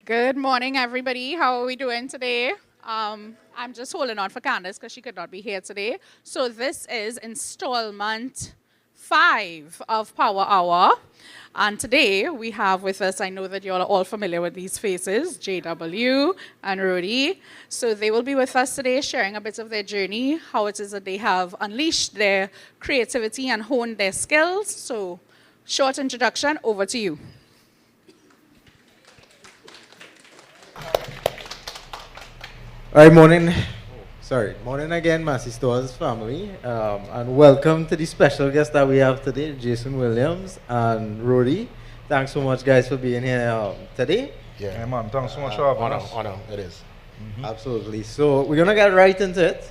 Good morning, everybody. How are we doing today? I'm just holding on for Candace because she could not be here today. So this is installment 5 of Power Hour. And today we have with us, I know that you all are all familiar with these faces, JW and Rody. So they will be with us today sharing a bit of their journey, how it is that they have unleashed their creativity and honed their skills. So short introduction, over to you. All right, morning. Morning again, Massy Stores family, and welcome to the special guest that we have today, Jason Williams and Rody. Thanks so much, guys, for being here today. Yeah, man, thanks so much for having us. Honor, it is. Absolutely. So we're gonna get right into it,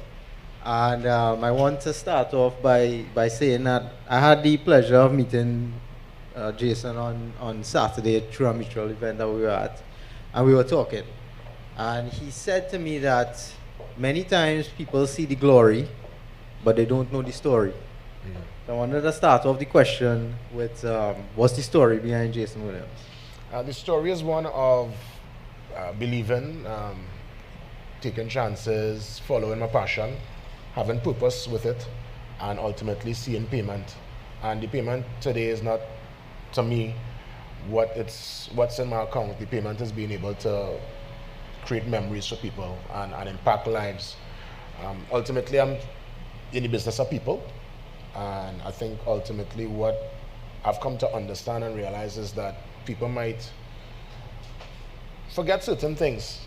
and I want to start off by saying that I had the pleasure of meeting Jason on Saturday through a mutual event that we were at, and we were talking. And he said to me that many times people see the glory, but they don't know the story. So I wanted to start off the question with what's the story behind Jason Williams? The story is one of believing, taking chances, following my passion, having purpose with it, and ultimately seeing payment. And the payment today is not, to me, what's in my account. The payment is being able to create memories for people and impact lives. Ultimately, I'm in the business of people, and I think ultimately what I've come to understand and realize is that people might forget certain things,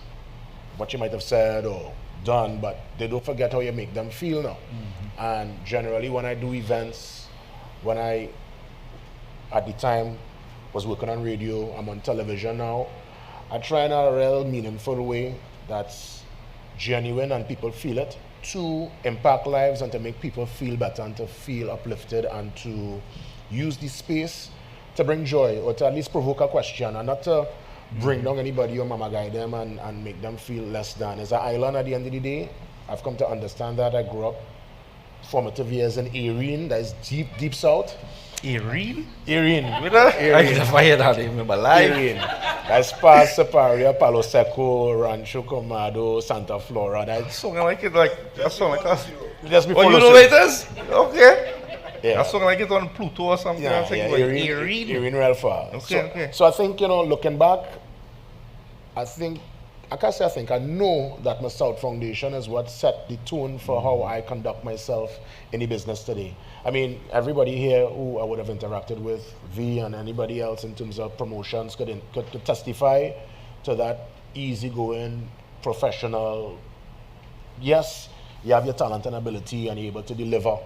what you might have said or done, but they don't forget how you make them feel now. And generally when I do events, when I, at the time, was working on radio, I'm on television now, I try in a real meaningful way that's genuine and people feel it, to impact lives and to make people feel better and to feel uplifted and to use this space to bring joy or to at least provoke a question and not to bring down anybody or mama guide them and make them feel less than. It's an island at the end of the day. I've come to understand that. I grew up formative years in Erin, that is deep south. Erin? Erin. I just fired that in my life. Erin. That's past Separia, Palo Seco, Rancho Comado, Santa Flora. That's Something like it, that sound like us. just before Oh, you know what it is? Okay. Yeah. That sound like it on Pluto or something. Yeah, I think yeah, like Erin real far. Okay, okay. So I think, looking back, I know that my South Foundation is what set the tone for how I conduct myself in the business today. I mean, everybody here who I would have interacted with, V and anybody else in terms of promotions could testify to that easygoing, professional. Yes, you have your talent and ability and you're able to deliver,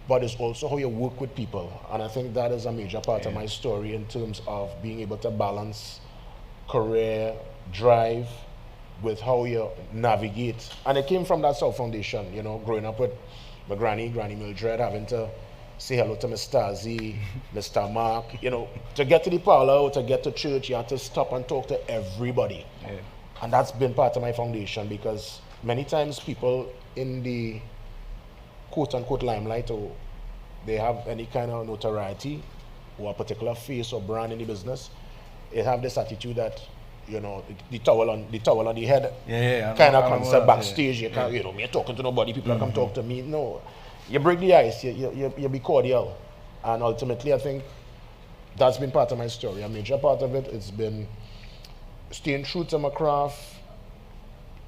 but it's also how you work with people. And I think that is a major part of my story in terms of being able to balance career, drive, with how you navigate. And it came from that South Foundation, growing up with my Granny Mildred, having to say hello to Mr. Stasi, Mr. Mark, to get to the parlor or to get to church, you have to stop and talk to everybody. Yeah. And that's been part of my foundation, because many times people in the quote-unquote limelight, or they have any kind of notoriety or a particular face or brand in the business, they have this attitude that, the towel on the head kind of concept backstage. You can't, me talking to nobody, people come talk to me. No, you break the ice, you be cordial. And ultimately, I think that's been part of my story. A major part of it, it's been staying true to my craft,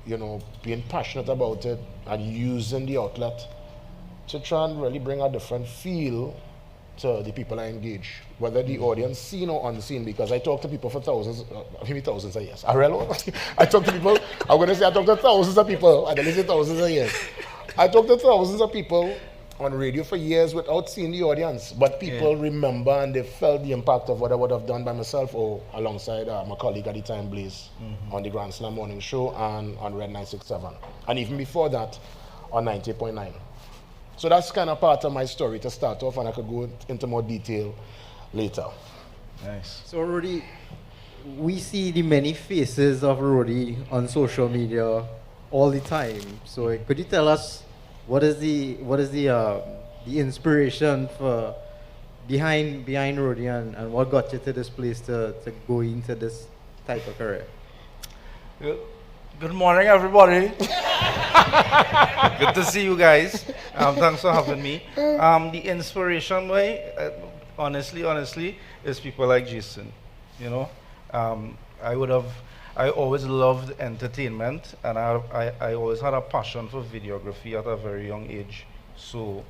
being passionate about it and using the outlet to try and really bring a different feel to the people I engage, whether the audience seen or unseen, because I talk to people for thousands of years. I talk to people, I'm going to say I talk to thousands of people, I didn't say thousands of years. I talk to thousands of people on radio for years without seeing the audience, but people remember and they felt the impact of what I would have done by myself or alongside my colleague at the time, Blaze, on the Grand Slam Morning Show and on Red 967. And even before that, on 90.9. So that's kind of part of my story to start off, and I could go into more detail later. Nice. So Rody, we see the many faces of Rody on social media all the time. So could you tell us what is the inspiration for behind Rody and what got you to this place to go into this type of career? Good morning, everybody. Good to see you guys. Thanks for having me. The inspiration way, honestly, is people like Jason. You know, I would have, I always loved entertainment, and I always had a passion for videography at a very young age. So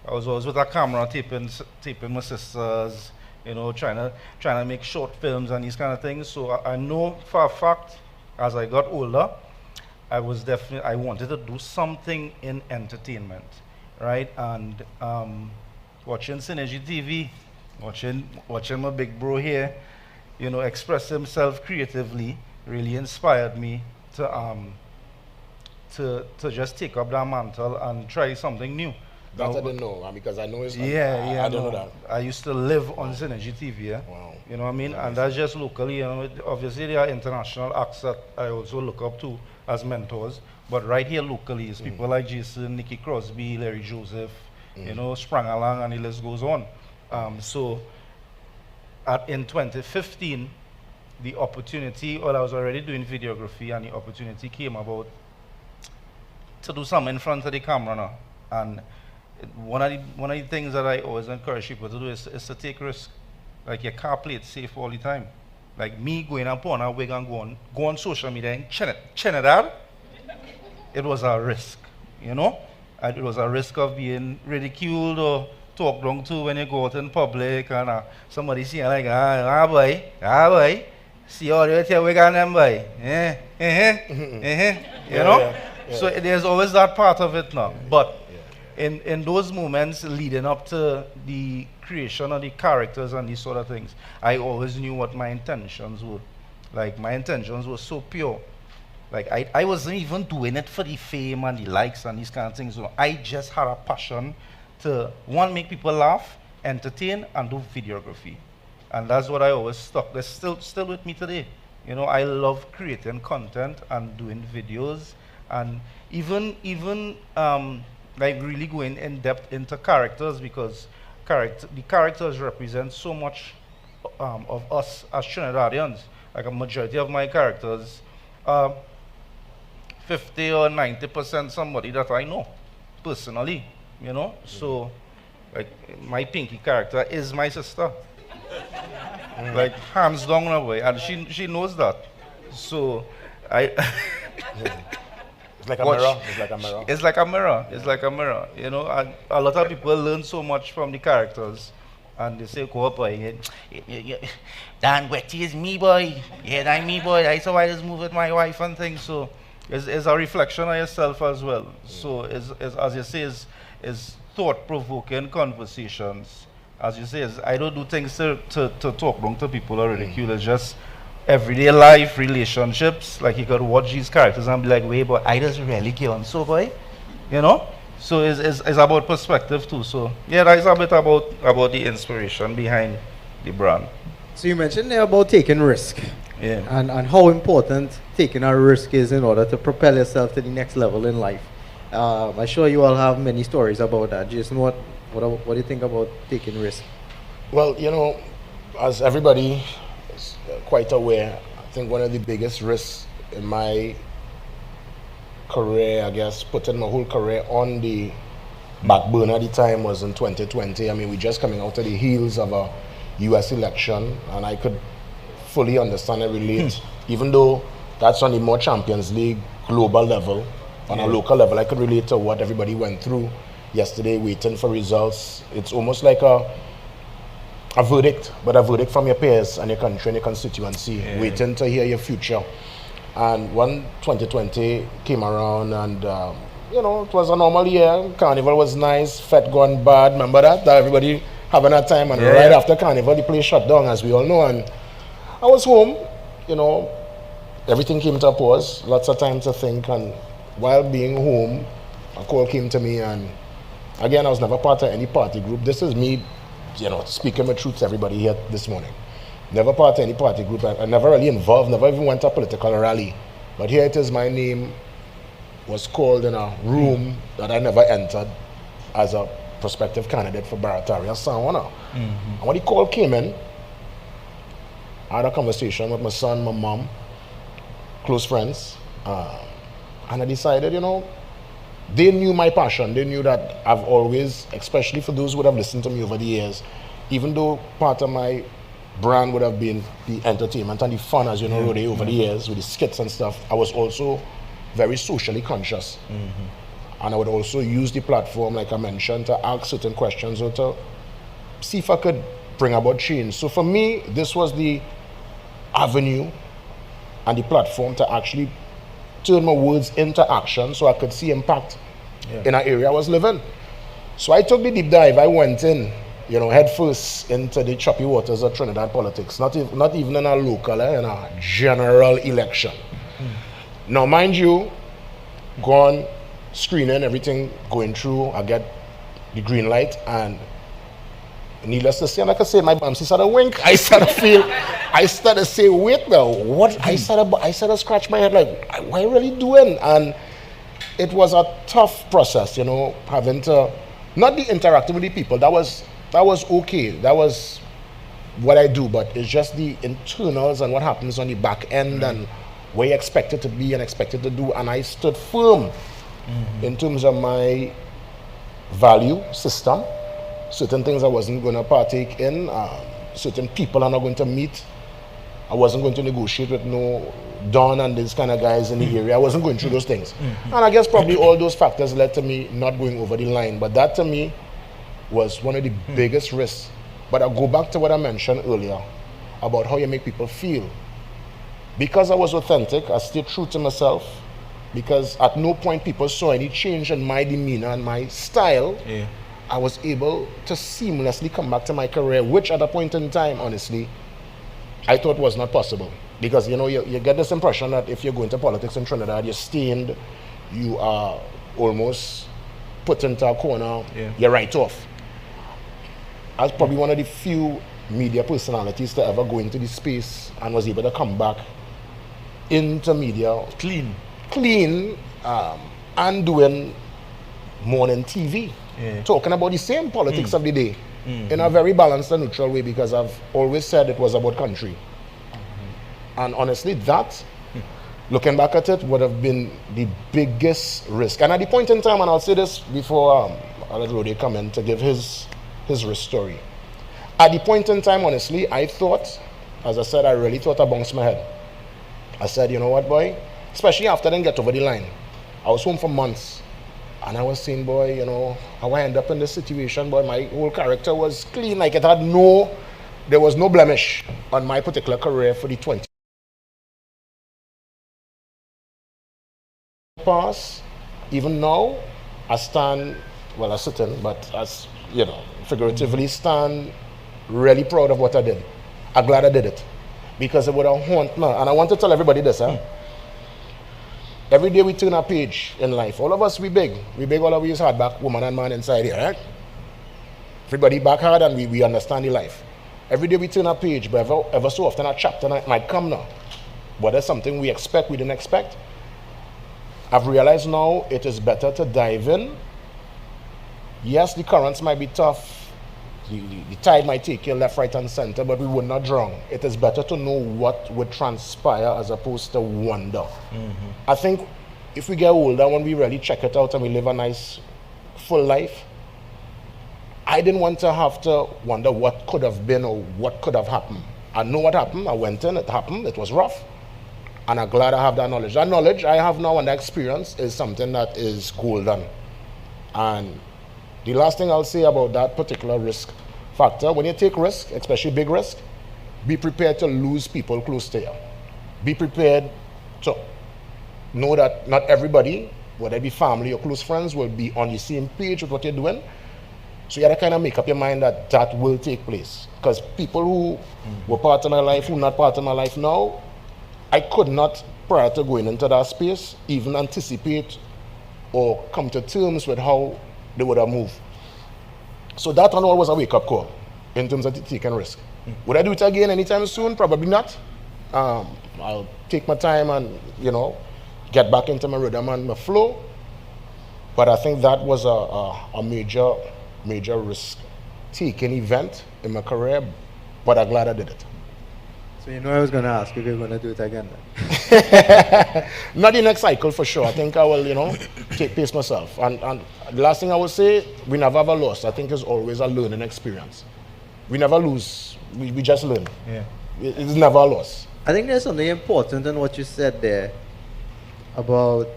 I was always with a camera taping my sisters, you know, trying to make short films and these kind of things. So I know for a fact, as I got older, I wanted to do something in entertainment, right? And watching Synergy TV, watching my big bro here, you know, express himself creatively, really inspired me to just take up that mantle and try something new. That I Now, didn't know, because I know it's. yeah, I don't know no. that. I used to live on Synergy TV, yeah. Wow. You know what I mean? And that's just locally, you know. Obviously, there are international acts that I also look up to as mentors. But right here locally is people like Jason, Nicky Crosby, Larry Joseph, you know, Sprang Along, and the list goes on. So in 2015, the opportunity, well, I was already doing videography, and the opportunity came about to do something in front of the camera now. And one of the things that I always encourage people to do is to take risks. Like, you can't play it safe all the time. Like me going up on a wig and go on social media in Trinidad, it was a risk, you know? And it was a risk of being ridiculed or talked down to when you go out in public, and somebody saying like, boy, see all the way wig on them, boy. You know? Yeah. So there's always that part of it now. But in those moments leading up to the creation of the characters and these sort of things, I always knew what my intentions were. Like, my intentions were so pure. Like, I wasn't even doing it for the fame and the likes and these kind of things. So I just had a passion to, one, make people laugh, entertain, and do videography. And that's what I always stuck. That's still with me today. You know, I love creating content and doing videos, and even like really going in depth into characters, because the characters represent so much of us as Trinidadians. Like, a majority of my characters, 50 or 90% somebody that I know personally, you know. So, like, my Pinky character is my sister, like, hands down in a way, and she knows that. So I It's like a Watch. mirror. It's like a mirror. It's like a mirror. It's like a mirror. You know, and a lot of people learn so much from the characters, and they say, "Go up, boy. Dan Wetty is me, boy. Yeah, that me, boy. That's how I just move with my wife and things." So it's a reflection of yourself as well. So it's as you say, is thought-provoking conversations. As you say, I don't do things to talk wrong to people or ridicule. It's just everyday life, relationships. Like, you could watch these characters and be like, wait, but I just really get on so, boy. You know? So it's about perspective too. So yeah, that's a bit about the inspiration behind the brand. So you mentioned there about taking risk, Yeah. and how important taking a risk is in order to propel yourself to the next level in life. I'm sure you all have many stories about that. Jason, what do you think about taking risk? Well, you know, as everybody is quite aware, I think one of the biggest risks in my career, I guess, putting my whole career on the back burner at the time, was in 2020. I mean, we're just coming out of the heels of a US election, and I could fully understand and relate, even though that's on the more Champions League global level. On a local level, I could relate to what everybody went through yesterday, waiting for results. It's almost like a verdict, but a verdict from your peers and your country and your constituency, waiting to hear your future. And when 2020 came around, and you know, it was a normal year. Carnival was nice, Fed gone bad. Remember that everybody having a time, and right after Carnival, the place shut down, as we all know. And I was home, you know, everything came to a pause. Lots of time to think, and while being home, a call came to me, and again, I was never part of any party group. This is me, you know, speaking my truth to everybody here this morning. Never part of any party group. I never really involved, never even went to a political rally. But here it is, my name was called in a room that I never entered as a prospective candidate for Barataria Sanwana. And when the call came in, I had a conversation with my son, my mom, close friends, and I decided, they knew my passion. They knew that I've always, especially for those who would have listened to me over the years, even though part of my brand would have been the entertainment and the fun, as you know, Rodey, over the years with the skits and stuff, I was also very socially conscious. And I would also use the platform, like I mentioned, to ask certain questions or to see if I could bring about change. So for me, this was the avenue and the platform to actually turn my words into action so I could see impact in an area I was living. So I took the deep dive. I went in, head first into the choppy waters of Trinidad politics, not even in a local, in a general election. Now, mind you, gone screening, everything going through, I get the green light, and needless to say, like I say, my bumsy started wink. I started to say, wait now, what? I started to scratch my head like, what are you really doing? And it was a tough process, having to, not the interacting with the people, that was okay. That was what I do, but it's just the internals and what happens on the back end and where you expected to be and expected to do. And I stood firm in terms of my value system. Certain things I wasn't going to partake in, certain people I'm not going to meet. I wasn't going to negotiate with no Don and these kind of guys in the area. I wasn't going through those things. And I guess probably all those factors led to me not going over the line. But that to me was one of the biggest risks. But I go back to what I mentioned earlier about how you make people feel. Because I was authentic, I stayed true to myself. Because at no point people saw any change in my demeanor and my style. I was able to seamlessly come back to my career, which at a point in time, honestly, I thought was not possible. Because, you get this impression that if you're going to politics in Trinidad, you're stained, you are almost put into a corner, you're right off. I was probably one of the few media personalities to ever go into the space and was able to come back into media clean, and doing morning TV, talking about the same politics of the day in a very balanced and neutral way, because I've always said it was about country. And honestly, that, looking back at it, would have been the biggest risk. And at the point in time, and I'll say this before I'll let Rodey come in to give his risk story. At the point in time, honestly, I thought, as I said, I really thought I bounced my head. I said, you know what, boy? Especially after I didn't get over the line. I was home for months. And I was saying, boy, how I end up in this situation, boy, my whole character was clean. Like there was no blemish on my particular career for the 20 past. Even now, I stand, well, I sit in, but as, figuratively stand really proud of what I did. I'm glad I did it. Because it would have haunted me. And I want to tell everybody this, Every day we turn a page in life. All of us, we big. We big, all of us hardback, woman and man inside here, right? Everybody back hard and we understand the life. Every day we turn a page, but ever so often a chapter might come now. But there's something we expect, we didn't expect. I've realized now it is better to dive in. Yes, the currents might be tough. The tide might take you left, right, and center, but we would not drown. It is better to know what would transpire as opposed to wonder. I think if we get older, when we really check it out and we live a nice, full life, I didn't want to have to wonder what could have been or what could have happened. I know what happened. I went in, it happened, it was rough. And I'm glad I have that knowledge. That knowledge I have now and that experience is something that is golden. And the last thing I'll say about that particular risk factor, when you take risk, especially big risk, be prepared to lose people close to you. Be prepared to know that not everybody, whether it be family or close friends, will be on the same page with what you're doing. So you have to kind of make up your mind that that will take place. Because people who were part of my life, who are not part of my life now, I could not, prior to going into that space, even anticipate or come to terms with how they would have moved. So that one was a wake-up call in terms of taking risk. Would I do it again anytime soon? Probably not. I'll take my time and, get back into my rhythm and my flow. But I think that was a major risk-taking event in my career, but I'm glad I did it. So I was going to ask if you're going to do it again then. Not the next cycle for sure. I think I will, take pace myself. And the last thing I would say, we never have a loss. I think it's always a learning experience. We never lose. We just learn. Yeah. It's never a loss. I think there's something important in what you said there about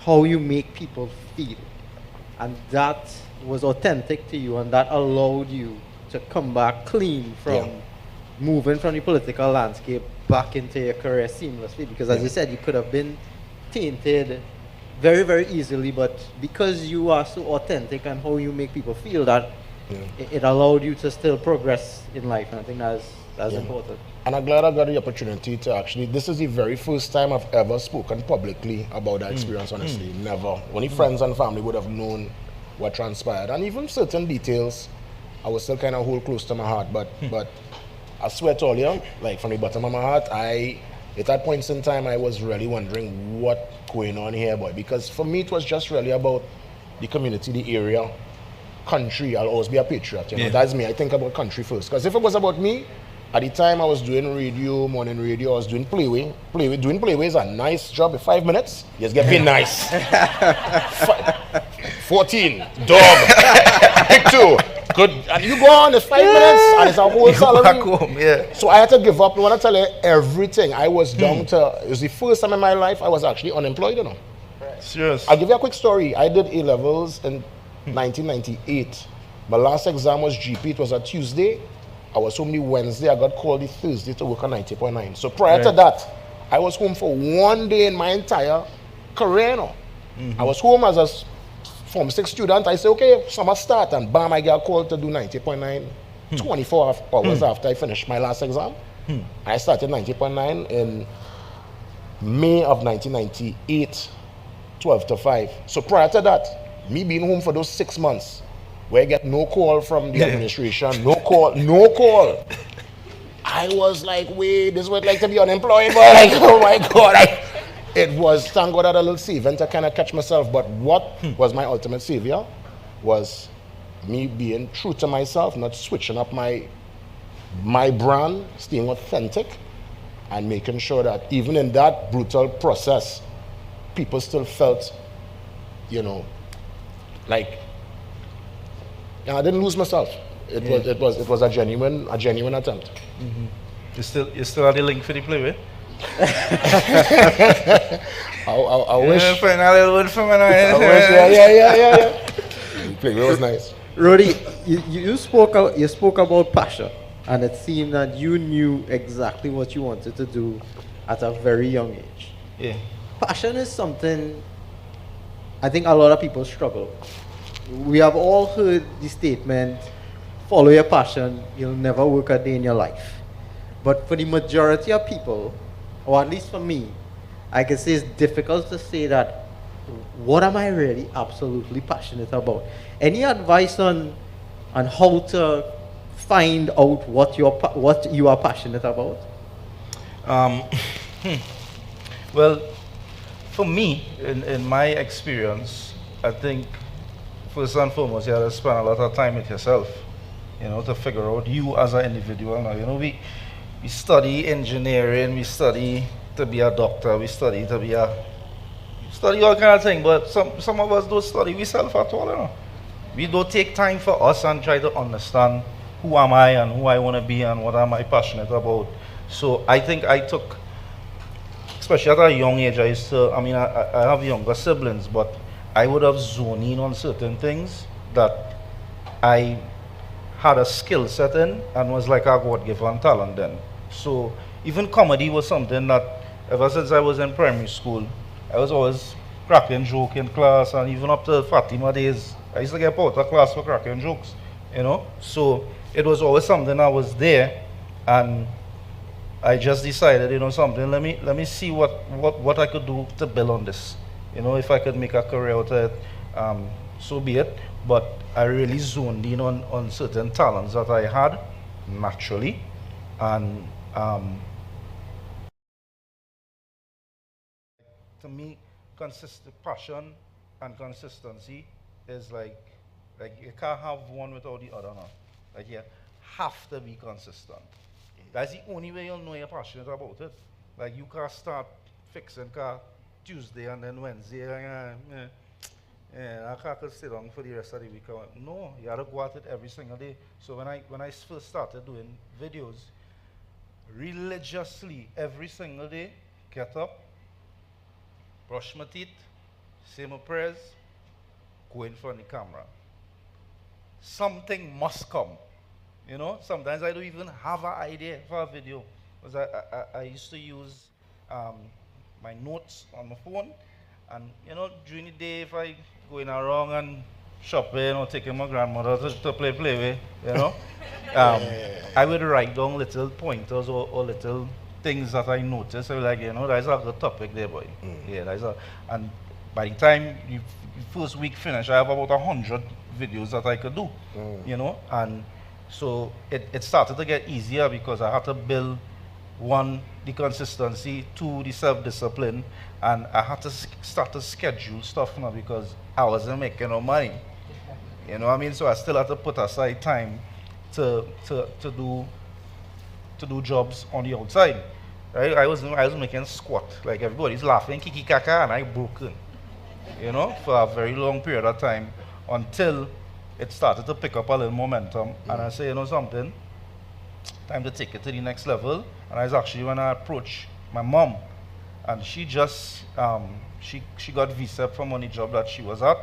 how you make people feel. And that was authentic to you, and that allowed you to come back clean from moving from the political landscape back into your career seamlessly. Because as you said, you could have been tainted very, very easily, but because you are so authentic and how you make people feel, that it allowed you to still progress in life. And I think that's important. And I'm glad I got the opportunity to actually, this is the very first time I've ever spoken publicly about that experience, honestly. Never. Only friends and family would have known what transpired. And even certain details, I was still kind of hold close to my heart. But I swear to all you, like from the bottom of my heart, at that point in time, I was really wondering what going on here, boy. Because for me, it was just really about the community, the area, country. I'll always be a patriot. You know, that's me. I think about country first. Because if it was about me, at the time I was doing radio, morning radio, I was doing playway. Doing playway is a nice job. In 5 minutes, you just get paid nice. 14, dog, pick 2. Good. And you go on, it's 5 minutes, and it's a whole salary. Back home, So I had to give up. I want to tell you everything. I was down to, it was the first time in my life I was actually unemployed, you know. Serious. I'll give you a quick story. I did A-levels in 1998. My last exam was GP. It was a Tuesday. I was home the Wednesday. I got called the Thursday to work on 90.9. So prior to that, I was home for 1 day in my entire career. You know. I was home as a Form 6 student. I said, okay, summer start. And bam, I got called to do 90.9 24 hours after I finished my last exam. I started 90.9 in May of 1998, 12 to 5. So prior to that, me being home for those 6 months, where I get no call from the administration, no call. I was like, wait, this would like to be unemployed, but like, oh my God. It was, thank God I had a little saving to kind of catch myself, but what was my ultimate savior was me being true to myself, not switching up my brand, staying authentic, and making sure that even in that brutal process, people still felt, like, I didn't lose myself. It was a genuine attempt. You still have the link for the playway? I wish. Find a little one for me now. I wish. Yeah. The playway was nice. Roddy, you spoke about passion, and it seemed that you knew exactly what you wanted to do at a very young age. Yeah. Passion is something I think a lot of people struggle. We have all heard the statement, follow your passion, you'll never work a day in your life. But for the majority of people, or at least for me, I can say it's difficult to say that, what am I really absolutely passionate about? Any advice on how to find out what you are passionate about? Well, for me, in my experience, I think first and foremost, you have to spend a lot of time with yourself, to figure out you as an individual. Now, we study engineering, we study to be a doctor, we study all kind of things, but some of us don't study ourselves at all. We don't take time for us and try to understand who am I and who I want to be and what am I passionate about. So I think I took, especially at a young age, I have younger siblings, but I would have zoned in on certain things that I had a skill set in and was like a God-given talent then. So even comedy was something that ever since I was in primary school, I was always cracking joke in class, and even up to Fatima days, I used to get out of class for cracking jokes, So it was always something that was there, and I just decided, something, let me see what I could do to build on this. If I could make a career out of it, so be it. But I really zoned in on certain talents that I had naturally, and to me, passion and consistency is like you can't have one without the other. No? Like you have to be consistent. That's the only way you'll know you're passionate about it. Like you can't start fixing car Tuesday and then Wednesday. I can't sit down for the rest of the week. No, you gotta go at it every single day. So when I first started doing videos, religiously every single day, get up, brush my teeth, say my prayers, go in front of the camera. Something must come. You know, sometimes I don't even have an idea for a video. Because I used to use my notes on my phone. And, you know, during the day, if I going around and shopping or taking my grandmother to play with, you know, I would write down little pointers or little things that I noticed. I was like, you know, that's a good topic there, boy. Yeah, that's a, and by the time you first week finish, I have about 100 videos that I could do, you know, and so it started to get easier because I had to build, one, the consistency, two, the self-discipline, and I had to start to schedule stuff now because I wasn't making no money. You know what I mean? So I still had to put aside time to do jobs on the outside. Right? I was making squat. Like everybody's laughing, kiki kaka, and I broken. You know, for a very long period of time until it started to pick up a little momentum. And I say, you know something, time to take it to the next level. And I was actually when I approached my mom, and she just she got visa from on the job that she was at.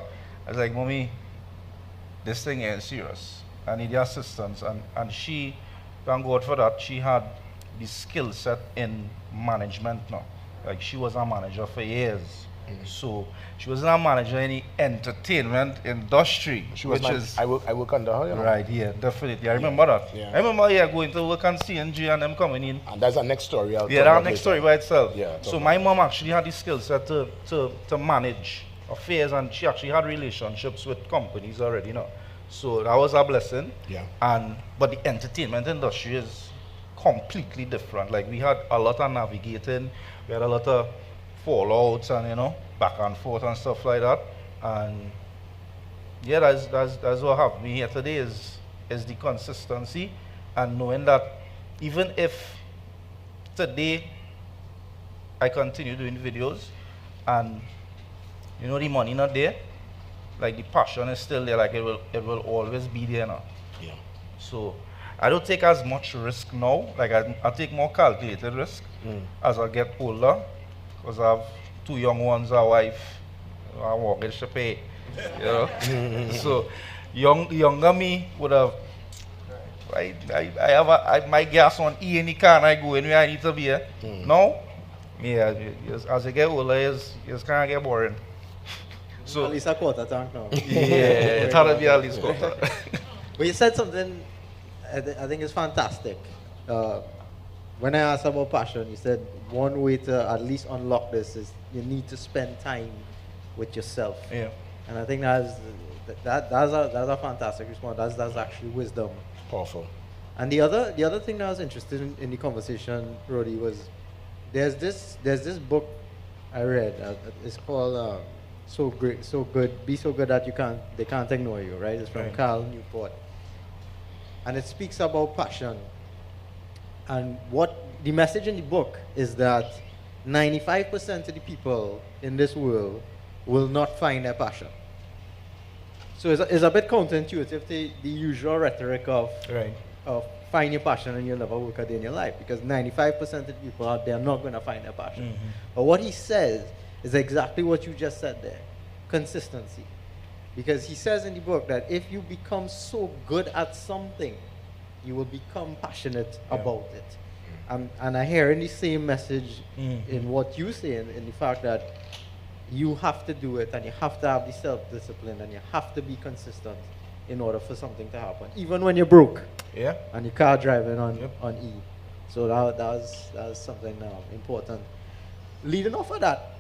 I was like, Mommy, this thing is serious. I need your assistance. And she, thank God for that, she had the skill set in management now. Like she was a manager for years. So she was a manager in the entertainment industry. She was I work under her, you know? Right, yeah, definitely. I remember that. Yeah. I remember going to work on CNG and them coming in. And that's a next story. Yeah, that's next story by itself. Yeah, so my mom actually had the skill set to manage affairs, and she actually had relationships with companies already, you know. So that was a blessing. Yeah. But the entertainment industry is completely different. Like we had a lot of navigating, we had a lot of fallouts and, you know, back and forth and stuff like that. And yeah, that's what happened me here today is the consistency and knowing that even if today I continue doing videos and, you know, the money not there, like the passion is still there, like it will always be there now. Yeah. So I don't take as much risk now. Like I take more calculated risk as I get older, because I have 2 young ones, a wife, a mortgage to pay. You know, so younger me would have. I have my gas on E in the car and I go anywhere I need to be. Now, yeah, as I get older, it's kind of get boring. So At least a quarter tank now. yeah, it had to be at least quarter. But you said something I think is fantastic. When I asked about passion, you said one way to at least unlock this is you need to spend time with yourself. Yeah. And I think that's a fantastic response. That's actually wisdom. Powerful. And the other thing that I was interested in the conversation, Roddy, was there's this book I read. It's called So Good, Be So Good That They Can't Ignore You. Right? It's from Right. Cal Newport, and it speaks about passion. And what the message in the book is that 95% of the people in this world will not find their passion. So it's a bit counterintuitive to the usual rhetoric of find your passion and you'll never work a day in your life, because 95% of the people out there are not going to find their passion. But what he says is exactly what you just said there, consistency. Because he says in the book that if you become so good at something, you will become passionate about it. And I hear in the same message in what you say, in the fact that you have to do it and you have to have the self-discipline and you have to be consistent in order for something to happen, even when you're broke. Yeah. And your car driving on E. So that was something important. Leading off of that,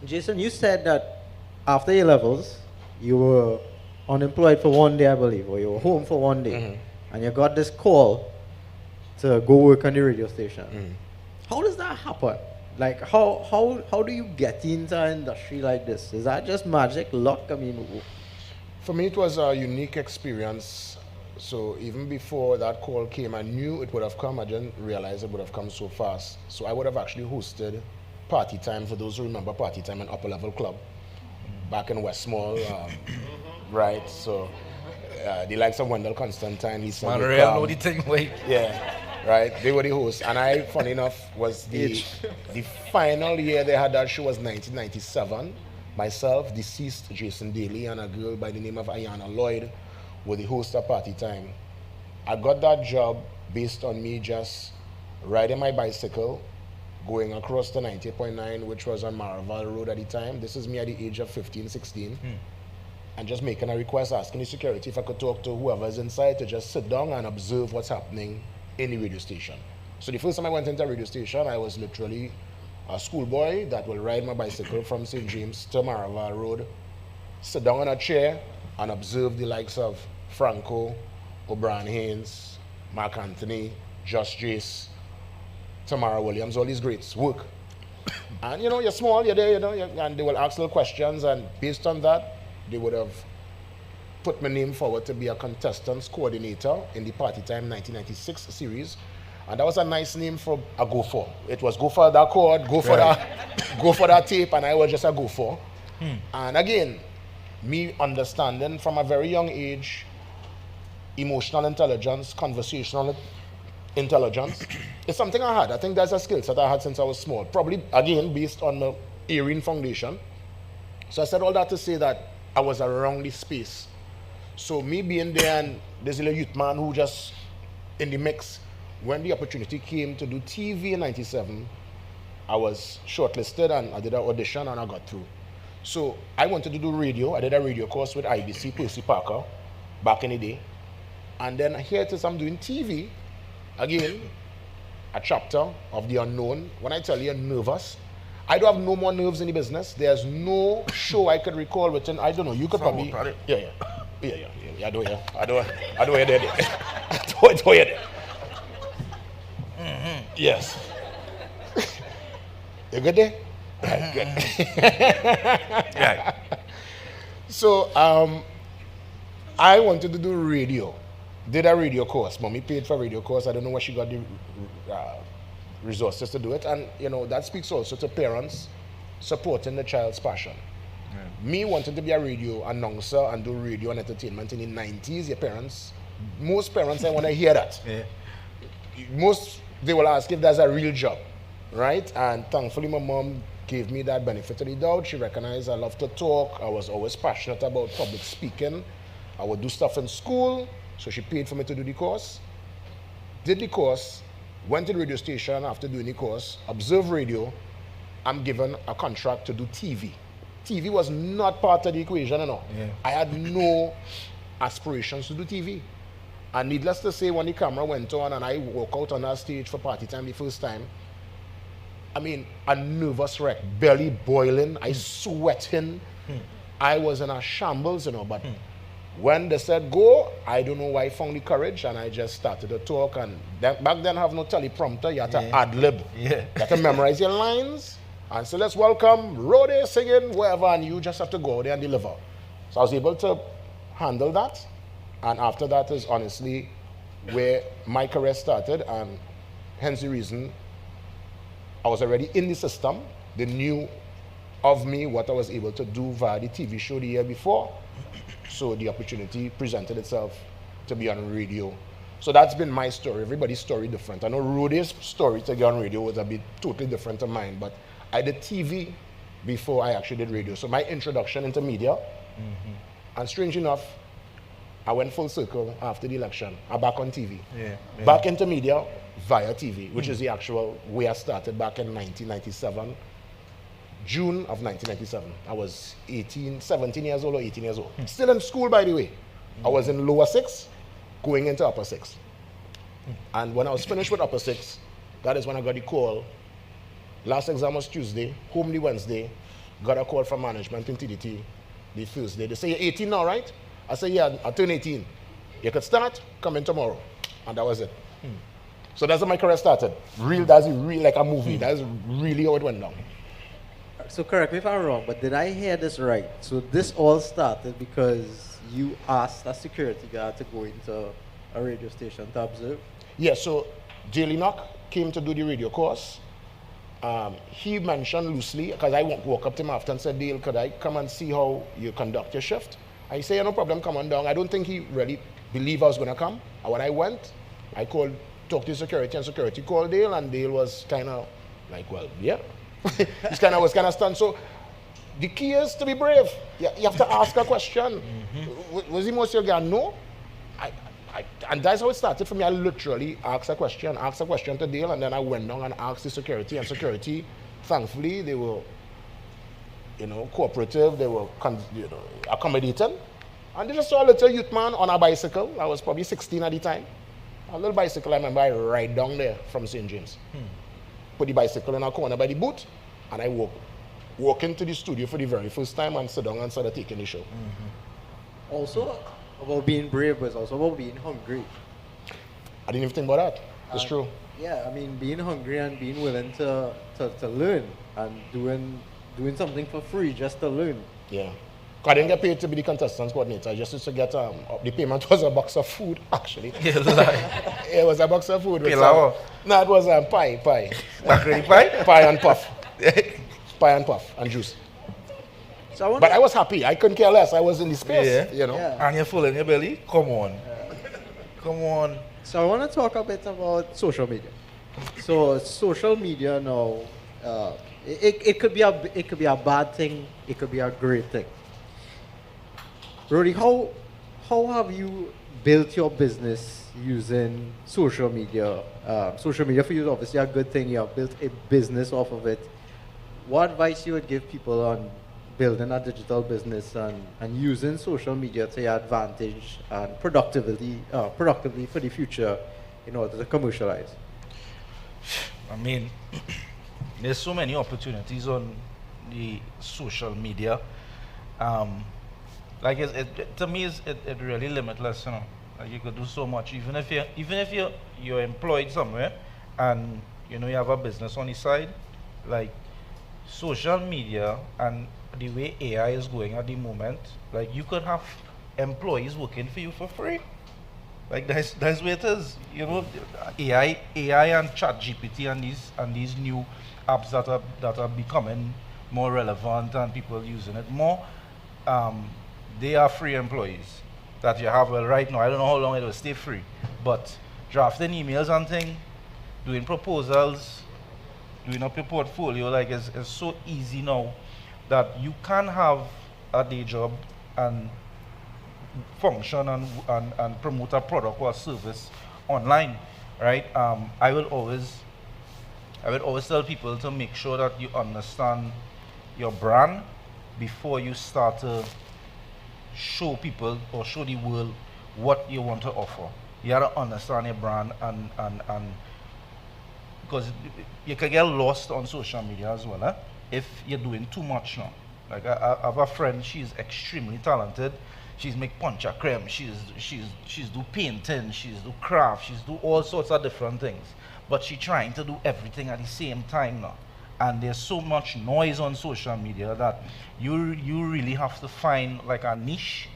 Jason, you said that after your levels, you were unemployed for 1 day, I believe, or you were home for 1 day, and you got this call to go work on the radio station. How does that happen? Like, how do you get into an industry like this? Is that just magic, luck? I mean, For me, it was a unique experience. So even before that call came, I knew it would have come. I didn't realize it would have come so fast. So I would have actually hosted Party Time, for those who remember Party Time, an upper level club back in Westmall, right? So the likes of Wendell Constantine, he said, Monorail, know the thing, wait. yeah, right. They were the hosts, and I, funny enough, was the final year they had that show was 1997. Myself, deceased Jason Daly, and a girl by the name of Ayana Lloyd were the host of Party Time. I got that job based on me just riding my bicycle, going across the 90.9, which was on Maraval Road at the time. This is me at the age of 15, 16. And just making a request, asking the security if I could talk to whoever's inside to just sit down and observe what's happening in the radio station. So the first time I went into a radio station, I was literally a schoolboy that will ride my bicycle from St. James to Maraval Road, sit down on a chair and observe the likes of Franco, O'Brien Haynes, Mark Anthony, Josh Jace, Tamara Williams, all these greats work. And you know, you're small, you're there, you know, and they will ask little questions, and based on that, they would have put my name forward to be a contestants coordinator in the Party Time 1996 series. And that was a nice name for a go for. It was go for that chord, go for go for that tape, and I was just a go for. And again, me understanding from a very young age, emotional intelligence, conversational intelligence, is something I had. I think that's a skill set I had since I was small. Probably, again, based on the Erin Foundation. So I said all that to say that I was around this space. So me being there, and there's a little youth man who just in the mix, when the opportunity came to do TV in 97, I was shortlisted and I did an audition and I got through. So I wanted to do radio. I did a radio course with IBC, Percy Parker, back in the day. And then here it is, I'm doing TV. Again, a chapter of the unknown. When I tell you I'm nervous, I don't have no more nerves in the business. There's no show I could recall within, I don't know, you could probably, yeah. I don't hear that. I don't hear that. Yes. You good there? Right, good. Right. So, I wanted to do radio. Did a radio course. Mommy paid for a radio course. I don't know where she got the resources to do it. And, you know, that speaks also to parents supporting the child's passion. Me wanting to be a radio announcer and do radio and entertainment in the 90s, most parents, I want to hear that. Yeah. Most, they will ask if there's a real job, right? And thankfully, my mom gave me that benefit of the doubt. She recognized I love to talk. I was always passionate about public speaking. I would do stuff in school, so she paid for me to do the course. Did the course, went to the radio station after doing the course, observed radio. I'm given a contract to do TV. TV was not part of the equation, you know. Yeah. I had no aspirations to do TV. And needless to say, when the camera went on and I walked out on that stage for Party Time the first time, I mean, a nervous wreck, belly boiling, I sweating. I was in a shambles, you know, but when they said go, I don't know why I found the courage, and I just started to talk. And back then I have no teleprompter, you had to ad-lib. Yeah. You had to memorize your lines. And so let's welcome Rodeys singing, wherever, and you just have to go out there and deliver. So I was able to handle that. And after that is honestly where my career started, and hence the reason I was already in the system. They knew of me, what I was able to do via the TV show the year before. So the opportunity presented itself to be on radio. So that's been my story. Everybody's story different. I know Rodeys' story to get on radio was a bit totally different to mine, but I did TV before I actually did radio. So my introduction into media, and strange enough, I went full circle after the election. I'm back on TV. Back into media via TV, which is the actual way I started back in 1997. June of 1997. I was 17 years old or 18 years old. Still in school, by the way. I was in lower 6, going into upper 6. And when I was finished with upper 6, that is when I got the call. Last exam was Tuesday, home the Wednesday. Got a call from management in TDT the Thursday. They say, you're 18 now, right? I said, yeah, I turned 18. You could start, come in tomorrow. And that was it. So that's how my career started. That's real like a movie. That's really how it went down. So correct me if I'm wrong, but did I hear this right? So this all started because you asked a security guard to go into a radio station to observe? Yeah, so Jay Knock came to do the radio course. He mentioned loosely, because I walk up to him after and said, Dale, could I come and see how you conduct your shift? I say, yeah, no problem, come on down. I don't think he really believed I was going to come. And when I went, I talked to security, and security called Dale, and Dale was kind of like, well, yeah. He was kind of stunned. So the key is to be brave. You have to ask a question. Was he most your guy? No. And that's how it started for me. I literally asked a question to Dale, and then I went down and asked the security. And security, thankfully, they were, cooperative. They were, accommodating. And they just saw a little youth man on a bicycle. I was probably 16 at the time. A little bicycle, I remember I ride down there from St. James. Put the bicycle in a corner by the boot, and I walk into the studio for the very first time and sit down and started taking the show. Also, about being brave was also about being hungry. I didn't even think about that. It's true. Yeah, I mean, being hungry and being willing to learn and doing something for free just to learn. Yeah. I didn't get paid to be the contestants coordinator. I just used to get, the payment was a box of food, actually. It was a box of food. No, it was pie. Macaroni pie? Pie and puff. Pie and puff and juice. So but I was happy. I couldn't care less. I was in the space, Yeah. And you're full in your belly? Come on. Come on. So I want to talk a bit about social media. So social media now, it could be a bad thing. It could be a great thing. Roddy, how have you built your business using social media? Social media for you is obviously a good thing. You have built a business off of it. What advice you would give people on building a digital business and using social media to your advantage and productively for the future in order to commercialize? I mean, there's so many opportunities on the social media. Like to me, it's really limitless. Like you could do so much, even if you're employed somewhere, and you have a business on the side. Like social media and the way AI is going at the moment, like you could have employees working for you for free. Like that's where it is. AI and ChatGPT and these new apps that are becoming more relevant and people using it more. They are free employees that you have. Well, right now, I don't know how long it will stay free, but drafting emails and things, doing proposals, doing up your portfolio, like it's so easy now that you can have a day job and function and promote a product or a service online, right? I will always tell people to make sure that you understand your brand before you start to show people or show the world what you want to offer. You have to understand your brand and because you can get lost on social media as well, if you're doing too much now. Like I have a friend, she's extremely talented. She's make puncha creme, she's do painting, she's do craft, she's do all sorts of different things. But she's trying to do everything at the same time now. And there's so much noise on social media that you really have to find like a niche,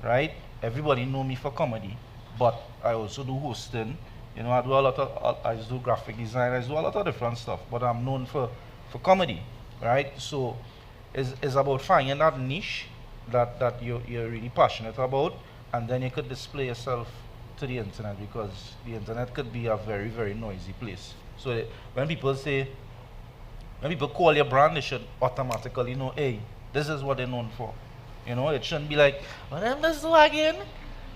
right? Everybody know me for comedy, but I also do hosting. I do a lot of, I do graphic design, I do a lot of different stuff, but I'm known for comedy, right? So it's about finding that niche that you're really passionate about, and then you could display yourself to the internet, because the internet could be a very, very noisy place. So when people call your brand, they should automatically know, hey, this is what they're known for. It shouldn't be like, oh, them just do again,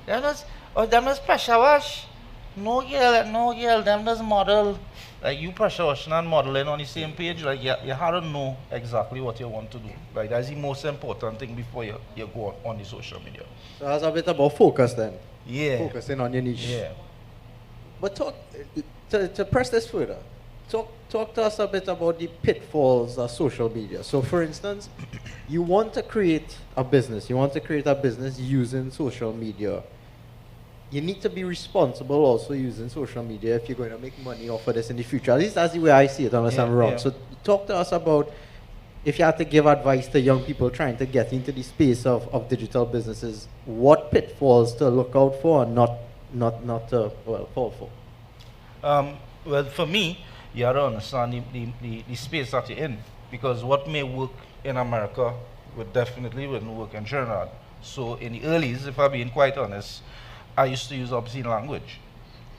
them just pressure wash. No girl, them just model. Like you pressure washing and modeling on the same page, like you have to know exactly what you want to do. Like that's the most important thing before you go on the social media. So that's a bit about focus then. Yeah. Focusing on your niche. Yeah. But talk to press this further. Talk to us a bit about the pitfalls of social media. So for instance, you want to create a business. You want to create a business using social media. You need to be responsible also using social media if you're going to make money off of this in the future. At least that's the way I see it, unless I'm wrong. Yeah. So talk to us about, if you had to give advice to young people trying to get into the space of digital businesses, what pitfalls to look out for and not to fall for? Well, for me, you have to understand the space that you're in. Because what may work in America wouldn't work in Trinidad. So in the earlys, if I'm being quite honest, I used to use obscene language.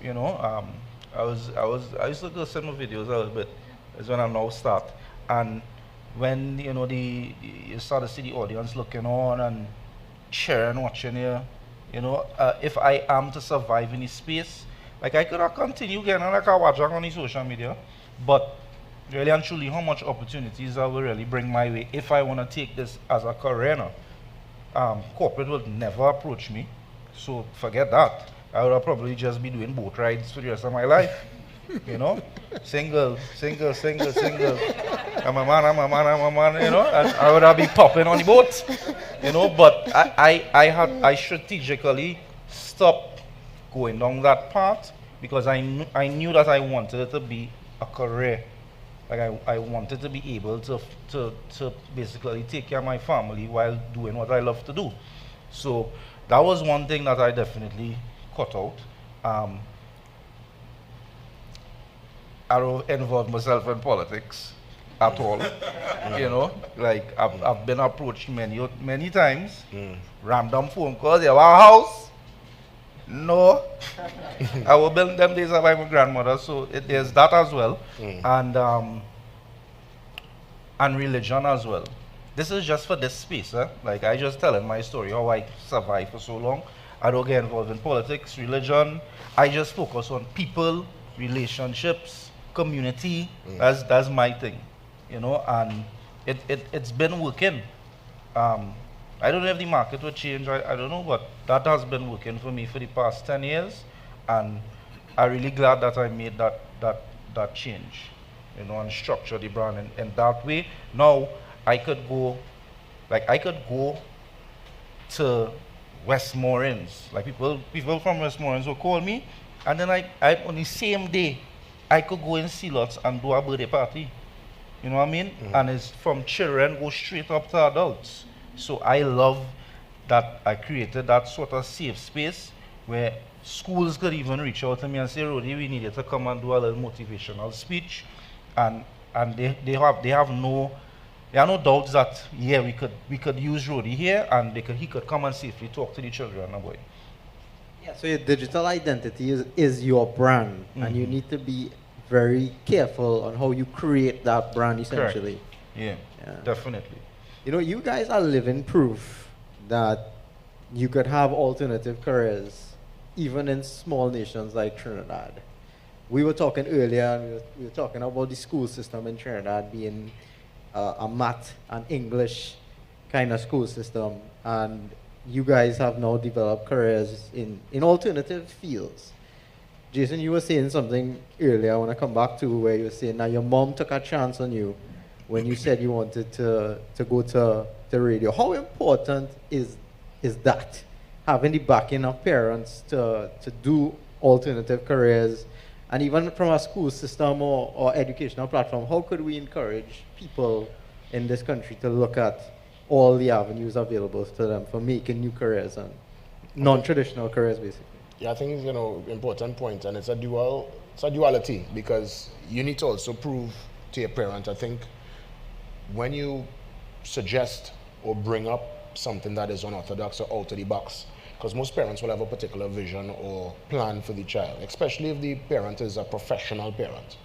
You know, I used to go send my videos a little bit. Is when I now start. And when you know you start to see the audience looking on and cheering, watching you, you know, if I am to survive in this space, like I could have continued getting like I watch on the social media, but really and truly, how much opportunities I will really bring my way if I want to take this as a career now. Corporate would never approach me, so forget that. I would probably just be doing boat rides for the rest of my life. You know, single. I'm a man, you know, and I would have been popping on the boat, you know, but I strategically stopped going down that path because I knew that I wanted it to be a career. Like I wanted to be able to basically take care of my family while doing what I love to do. So that was one thing that I definitely cut out. I don't involve myself in politics at all. You know, like I've been approached many times, random phone calls. You have a house? No. I will build them days by my grandmother, so there's that as well, and religion as well. This is just for this space, like I just telling my story how I survived for so long. I don't get involved in politics, religion. I just focus on people, relationships, community. That's my thing, you know, and it's been working. I don't know if the market will change, I don't know, but that has been working for me for the past 10 years, and I'm really glad that I made that change, you know, and structure the brand in that way. Now I could go to Westmoreans, like people from Westmoreans will call me, and then I on the same day I could go in Sealots and do a birthday party. You know what I mean? And it's from children go straight up to adults. So I love that I created that sort of safe space where schools could even reach out to me and say, Roddy, we need you to come and do a little motivational speech. And they have no doubts that we could use Roddy here, and he could come and safely talk to the children about it. Yeah, so your digital identity is your brand, and you need to be very careful on how you create that brand essentially. Yeah, definitely. You know, you guys are living proof that you could have alternative careers even in small nations like Trinidad. We were talking earlier, and we were talking about the school system in Trinidad being a math and English kind of school system, and you guys have now developed careers in alternative fields. Jason, you were saying something earlier I want to come back to, where you were saying now your mom took a chance on you when you said you wanted to go to radio. How important is that? Having the backing of parents to do alternative careers, and even from a school system or educational platform, how could we encourage people in this country to look at all the avenues available to them for making new careers and non-traditional careers, basically? Yeah, I think, you know, important point, and it's a duality, because you need to also prove to your parent. I think when you suggest or bring up something that is unorthodox or out of the box, because most parents will have a particular vision or plan for the child, especially if the parent is a professional parent.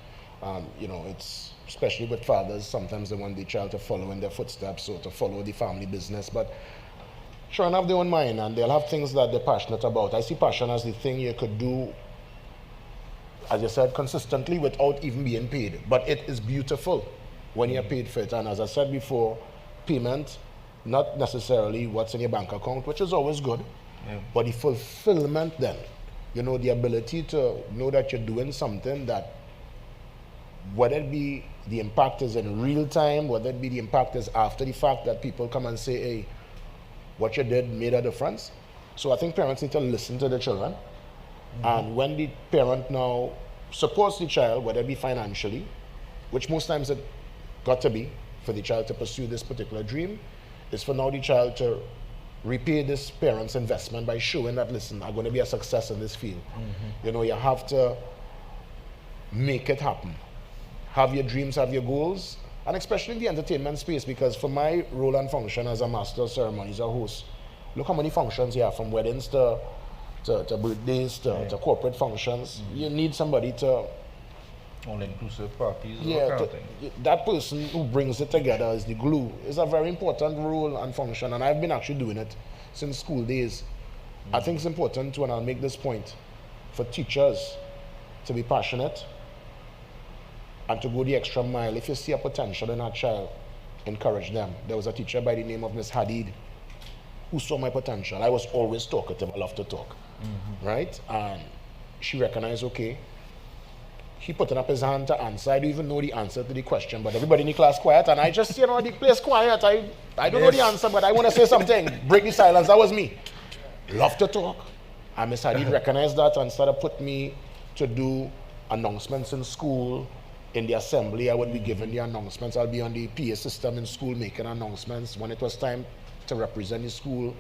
You know, it's especially with fathers, sometimes they want the child to follow in their footsteps or to follow the family business, but sure enough, their own mind, and they'll have things that they're passionate about. I see passion as the thing you could do, as you said, consistently without even being paid. But it is beautiful when you're paid for it. And as I said before, payment, not necessarily what's in your bank account, which is always good, but the fulfillment then, you know, the ability to know that you're doing something that, whether it be the impact is in real time, whether it be the impact is after the fact, that people come and say, hey, what you did made a difference. So I think parents need to listen to the children. And when the parent now supports the child, whether it be financially, which most times it got to be for the child to pursue this particular dream, is for now the child to repay this parent's investment by showing that, listen, I'm going to be a success in this field. You know, you have to make it happen. have your dreams, have your goals, and especially in the entertainment space, because for my role and function as a master of ceremonies, a host, look how many functions you have, from weddings to birthdays to corporate functions. You need somebody to all-inclusive parties. That person who brings it together is the glue. It's a very important role and function, and I've been actually doing it since school days. I think it's important, and I'll make this point, for teachers to be passionate and to go the extra mile. If you see a potential in a child, encourage them. There was a teacher by the name of Miss Hadid who saw my potential. I was always talkative, I love to talk, right? And she recognized, okay, he putting up his hand to answer. I don't even know the answer to the question, but everybody in the class quiet, and I just, the place quiet. I don't know the answer, but I want to say something. Break the silence. That was me. Love to talk. And Miss Hadid recognized that and started put me to do announcements in school. In the assembly, I would be giving the announcements. I'll be on the PA system in school making announcements. When it was time to represent the school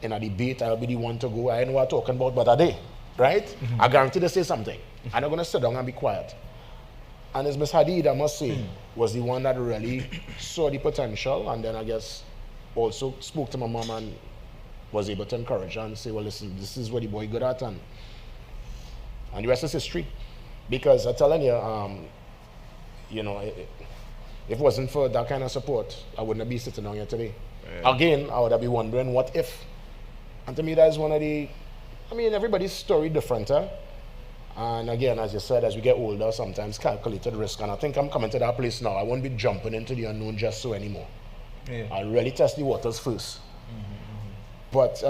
in a debate, I'll be the one to go. I know what I'm talking about, but are they? Right? I guarantee they say something. I'm not going to sit down and be quiet. And as Ms. Hadid, I must say, was the one that really saw the potential, and then I guess also spoke to my mom and was able to encourage her and say, well, listen, this is what the boy good at, and the rest is history. Because I'm telling you, if it wasn't for that kind of support, I wouldn't be sitting down here today. Yeah. Again, I would have been wondering, what if? And to me, that is one of the, everybody's story different, huh? And again, as you said, as we get older, sometimes calculated risk. And I think I'm coming to that place now. I won't be jumping into the unknown just so anymore. Yeah. I'll really test the waters first. But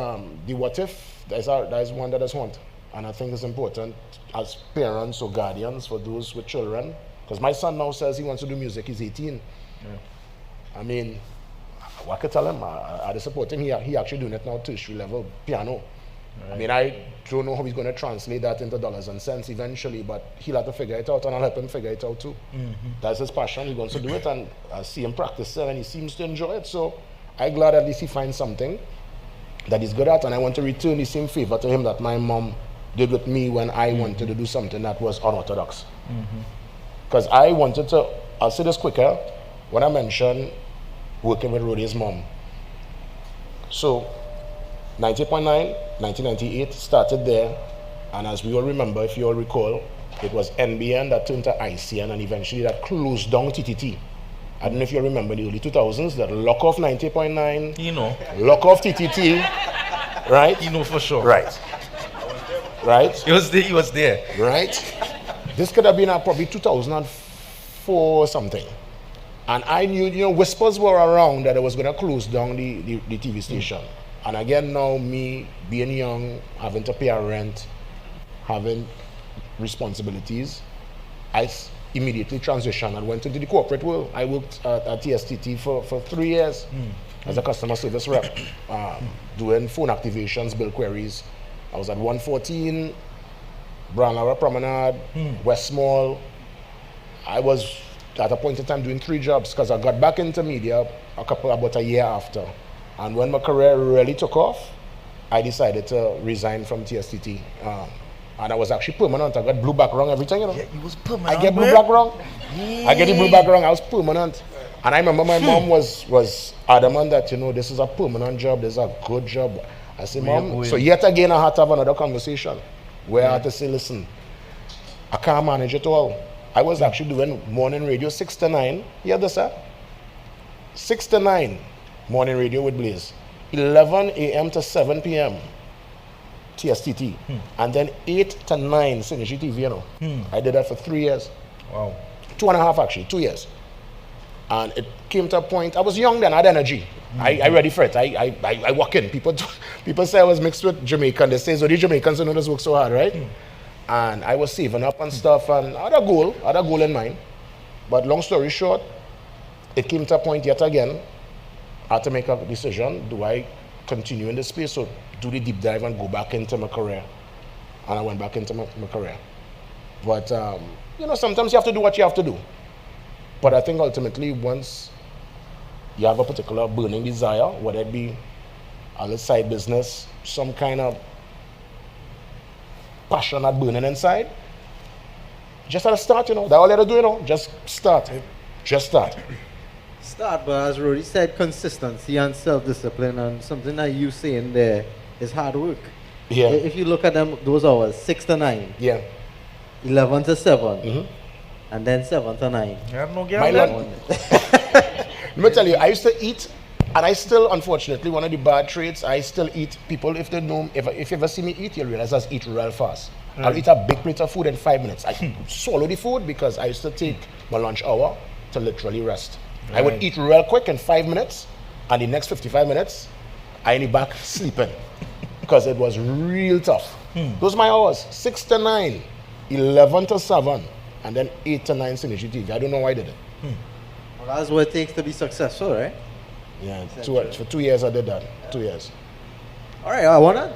the what if, that is one that is haunt. And I think it's important as parents or guardians for those with children. Because my son now says he wants to do music, he's 18. Yeah. What I could tell him, I support him. He actually doing it now, tertiary level, piano. Right. I don't know how he's going to translate that into dollars and cents eventually, but he'll have to figure it out, and I'll help him figure it out too. That's his passion, he wants to do it, and I see him practice it, and he seems to enjoy it. So I'm glad at least he finds something that he's good at, and I want to return the same favor to him that my mom did with me when I wanted to do something that was unorthodox. Because I wanted to, I'll say this quicker, when I mentioned working with Rodeys' mom. So 90.9, 1998, started there, and as we all remember, if you all recall, it was NBN that turned to ICN, and eventually that closed down TTT. I don't know if you remember the early 2000s, that lock off 90.9, lock off TTT, right? For sure. Right. Right? He was there. Right? This could have been probably 2004 or something. And I knew, whispers were around that it was going to close down the TV station. And again, now me being young, having to pay a rent, having responsibilities, I immediately transitioned and went into the corporate world. I worked at TSTT for 3 years as a customer service rep, doing phone activations, bill queries. I was at 114, Brownlower Promenade, West Mall. I was at a point in time doing 3 jobs because I got back into media about a year after. And when my career really took off, I decided to resign from TSTT. And I was actually permanent. I got blue background every time, Yeah, you was permanent. I get blue background. I get the blue background. I was permanent. And I remember my mom was adamant that, this is a permanent job. This is a good job. I said, Mom, so yet again I had to have another conversation where I had to say, listen, I can't manage it all. I was actually doing morning radio 6 to 9. You understand? 6 to 9 morning radio with Blaze. 11 a.m. to 7 p.m. TSTT. And then 8 to 9 Synergy TV, I did that for 3 years. Wow. 2.5 actually, 2 years. And it came to a point, I was young then, I had energy. I ready for it. I walk in. People say I was mixed with Jamaican. They say, so the Jamaicans don't just work so hard, right? And I was saving up and stuff, and I had a goal in mind. But long story short, it came to a point yet again, I had to make a decision. Do I continue in this space or do the deep dive and go back into my career? And I went back into my career. But, sometimes you have to do what you have to do. But I think ultimately, once you have a particular burning desire, whether it be a little side business, some kind of passion at burning inside, just at the start, you know. That's all you have to do, you know. Just start. Just start. Start, but as Rody said, consistency and self-discipline, and something that you saying there is hard work. Yeah. If you look at them, those hours, 6 to 9, Yeah. 11 to 7, Mhm. and then 7 to 9. Yeah, no My girl. lunch. Let me tell you, I used to eat, and I still, unfortunately, one of the bad traits, I still eat. People, if they know, if you ever see me eat, you'll realize I eat real fast. I'll eat a big plate of food in 5 minutes. I swallow the food because I used to take my lunch hour to literally rest. I would eat real quick in 5 minutes, and the next 55 minutes, I in the back sleeping because it was real tough. Those are my hours: 6 to 9, 11 to 7, and then 8 to 9 Synergy TV. I don't know why I did it. Well, that's what it takes to be successful, right? Yeah, for 2 years I did that. 2 years. All right, I want to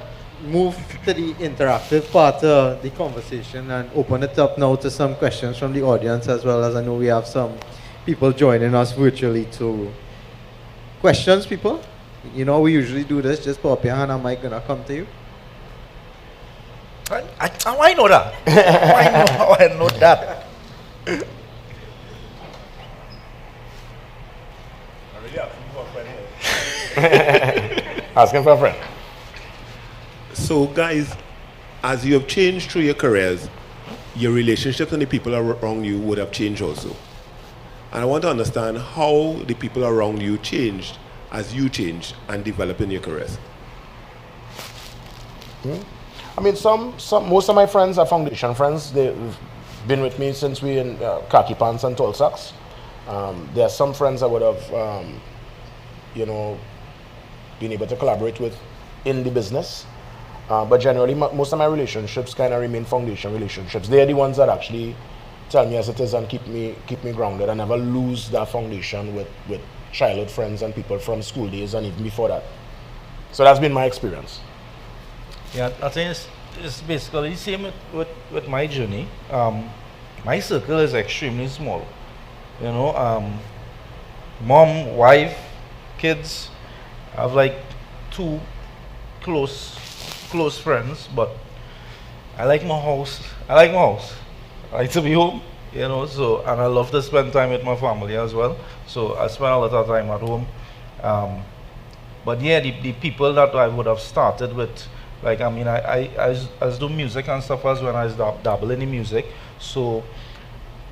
move to the interactive part of the conversation and open it up now to some questions from the audience, as well as I know we have some people joining us virtually too. Questions, people? You know, we usually do this. Just put up your hand and Mike gonna come to you. I know that. I know that. Asking for a friend. So, guys, as you have changed through your careers, your relationships and the people around you would have changed also. And I want to understand how the people around you changed as you changed and developed in your careers. I mean, most of my friends are foundation friends. They've been with me since we in khaki pants and tall socks. There are some friends I would have, you know, been able to collaborate with in the business. But generally, most of my relationships kind of remain foundation relationships. They're the ones that actually tell me as it is and keep me grounded. I never lose that foundation with childhood friends and people from school days and even before that. So that's been my experience. Yeah, I think it's basically the same with my journey. My circle is extremely small. You know, mom, wife, kids. I have like 2 close friends, but I like my house. I like to be home, you know, so, and I love to spend time with my family as well. So I spend a lot of time at home. But yeah, the people that I would have started with, like, I mean, I do music and stuff as when I dabble in the music. So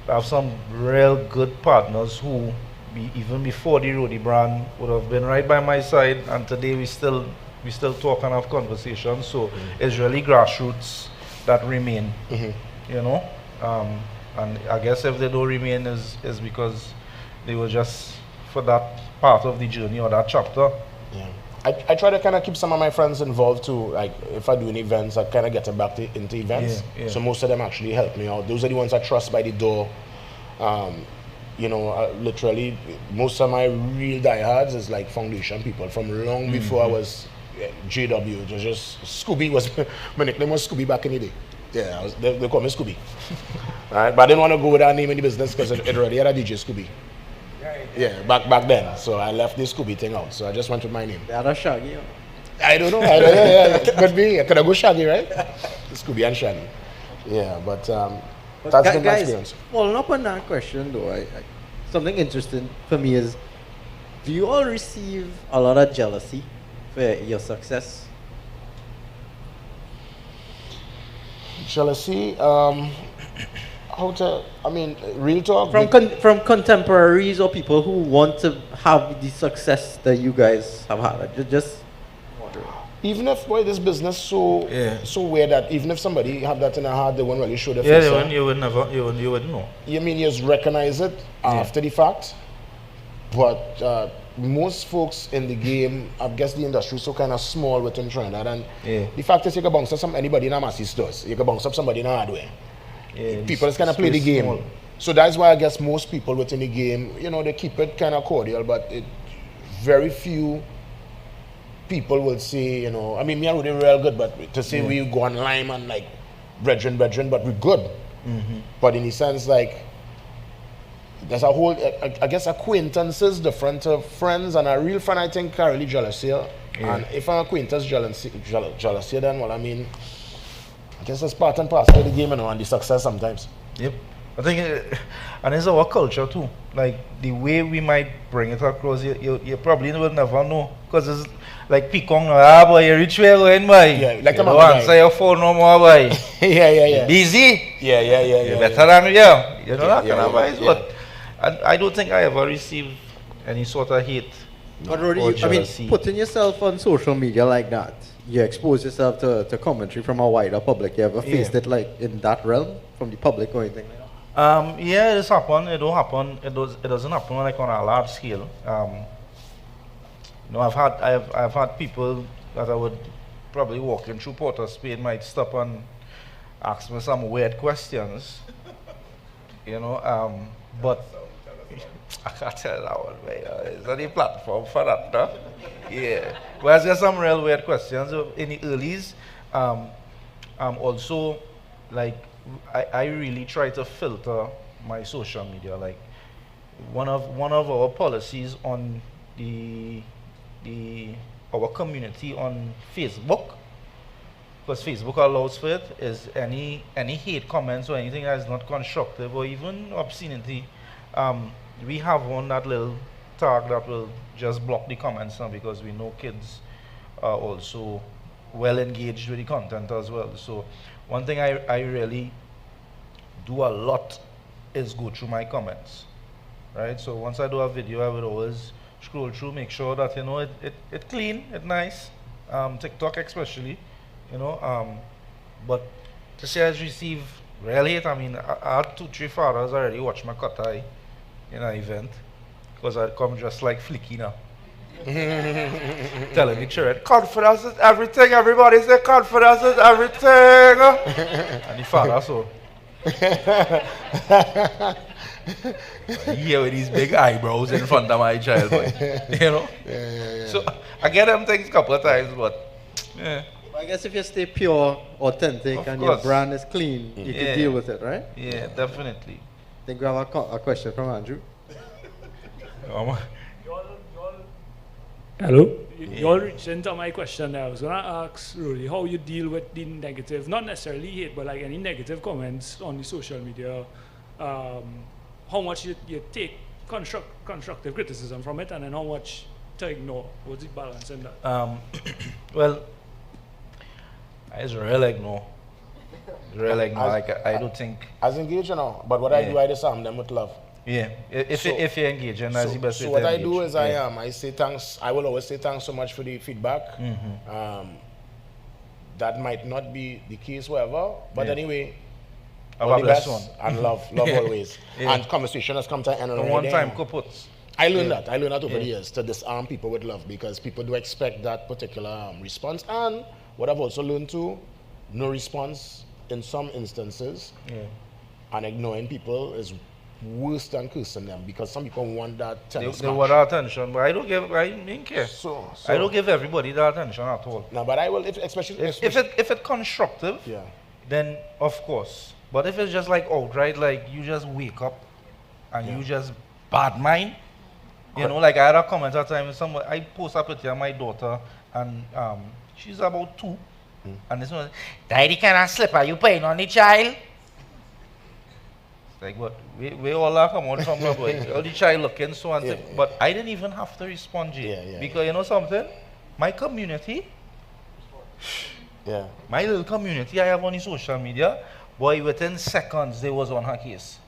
I have some real good partners who, even before the Rodey brand, would have been right by my side, and today we still talk and have conversations. So it's really grassroots that remain, you know. And I guess if they don't remain is because they were just for that part of the journey or that chapter. Yeah. I try to kind of keep some of my friends involved too. Like if I do any events, I kind of get them back into events. Yeah. So most of them actually help me out. Those are the ones I trust by the door. You know, literally, most of my real diehards is like foundation people from long before I was JW. It was just Scooby my nickname was Scooby back in the day. Yeah, they call me Scooby. Right, but I didn't want to go with that name in the business because it already had a DJ Scooby. Yeah, back then. So I left the Scooby thing out. So I just went with my name. The other Shaggy. I don't know. Yeah. Could be. Could I go Shaggy, right? Scooby and Shaggy. Yeah, but that's been my experience. Following up on that question though, something interesting for me is, do you all receive a lot of jealousy for your success? Jealousy, real talk. From contemporaries or people who want to have the success that you guys have had. Just wondering. Even if this business so weird that even if somebody have that in their heart, they won't really show their Yeah, face. you would know. You mean you just recognize it after the fact? But most folks in the game, I guess the industry is so kind of small within Trinidad, and the fact is you can bounce up anybody in a Massy Stores, you can bounce up somebody in a hardware. People just kind of play the game. Small. So that's why I guess most people within the game, you know, they keep it kind of cordial, but very few people will say, you know, I mean, me and Rudy real good, but to say we go online and like, brethren, but we're good. But in the sense, like, there's a whole, I guess, acquaintances different to friends, and a real friend, I think, are really jealous here. And if an acquaintance jealous here, then, well, I mean, I guess that's part and parcel of the game, you know, and the success sometimes. Yep. I think, and it's our culture too. Like the way we might bring it across, you probably will never know. Because it's like Picong, boy, you reach where you're going, boy. Yeah, like you the don't mama answer guy. your phone no more, boy. Yeah. Busy. Yeah. You're better than me, yeah. You know that kind of yeah. vibes, but I don't think I ever received any sort of hate. But Roddy, or I mean, jealousy. putting yourself on social media like that, you expose yourself to commentary from a wider public. You ever faced it like in that realm from the public or anything like that? Yeah, it's happened. It don't happen. It doesn't happen like on a large scale. I've had people that I would probably walking through Port of Spain might stop and ask me some weird questions. But I can't tell that one, man. Is there any platform for that, no? Yeah. Well, there's some real weird questions in the earlies. Also, like, I really try to filter my social media. Like, one of our policies on our community on Facebook, because Facebook allows for it, is any hate comments or anything that is not constructive or even obscenity. We have on that little tag that will just block the comments now, because we know kids are also well engaged with the content as well. So one thing I really do a lot is go through my comments, right? So once I do a video, I would always scroll through, make sure that it clean, it nice. TikTok especially, but to say I've received real hate, I mean, I had 2-3 fathers already watch my cut eye in an event, because I'd come just like Flicky now. Telling the children, confidence is everything, everybody say confidence is everything. And the father so. Here with these big eyebrows in front of my child, boy. Yeah. So I get them things a couple of times, but yeah. I guess if you stay pure, authentic, Of and course. your brand is clean, you can deal with it, right? Yeah, definitely. I think we have a question from Andrew. Hello? You all reached into my question there. I was going to ask, Rudy, how you deal with the negative, not necessarily hate, but like any negative comments on the social media. How much you take constructive criticism from it, and then how much to ignore? What's the balance in that? Well, it's real ignore. Real ignore. Like, I don't think. As engaged, but what I do, I disarm them with love. Yeah, if you're engaging, that's the best way So to what I engage. do is I say thanks. I will always say thanks so much for the feedback. That might not be the case, whatever. But anyway, all the best and love always. And conversation has come to an end. And one time, kaputs. I learned that. I learned that over the years, to disarm people with love, because people do expect that particular response. And what I've also learned too, no response in some instances, and ignoring people is worse than cursing them, because some people want that They want our attention, but I don't care. So I don't give everybody that attention at all. No, but I will, especially If it's constructive, then of course. But if it's just like outright, like you just wake up and you just bad mind, like I had a comment at time. I post a picture of my daughter, and she's about 2, and this one, Daddy, can I slipper you paying on the child? Like, what? We all are come out from the boy. All the child looking so and but I didn't even have to respond, because you know something? My community, my little community I have on the social media, boy, within seconds they was on her case.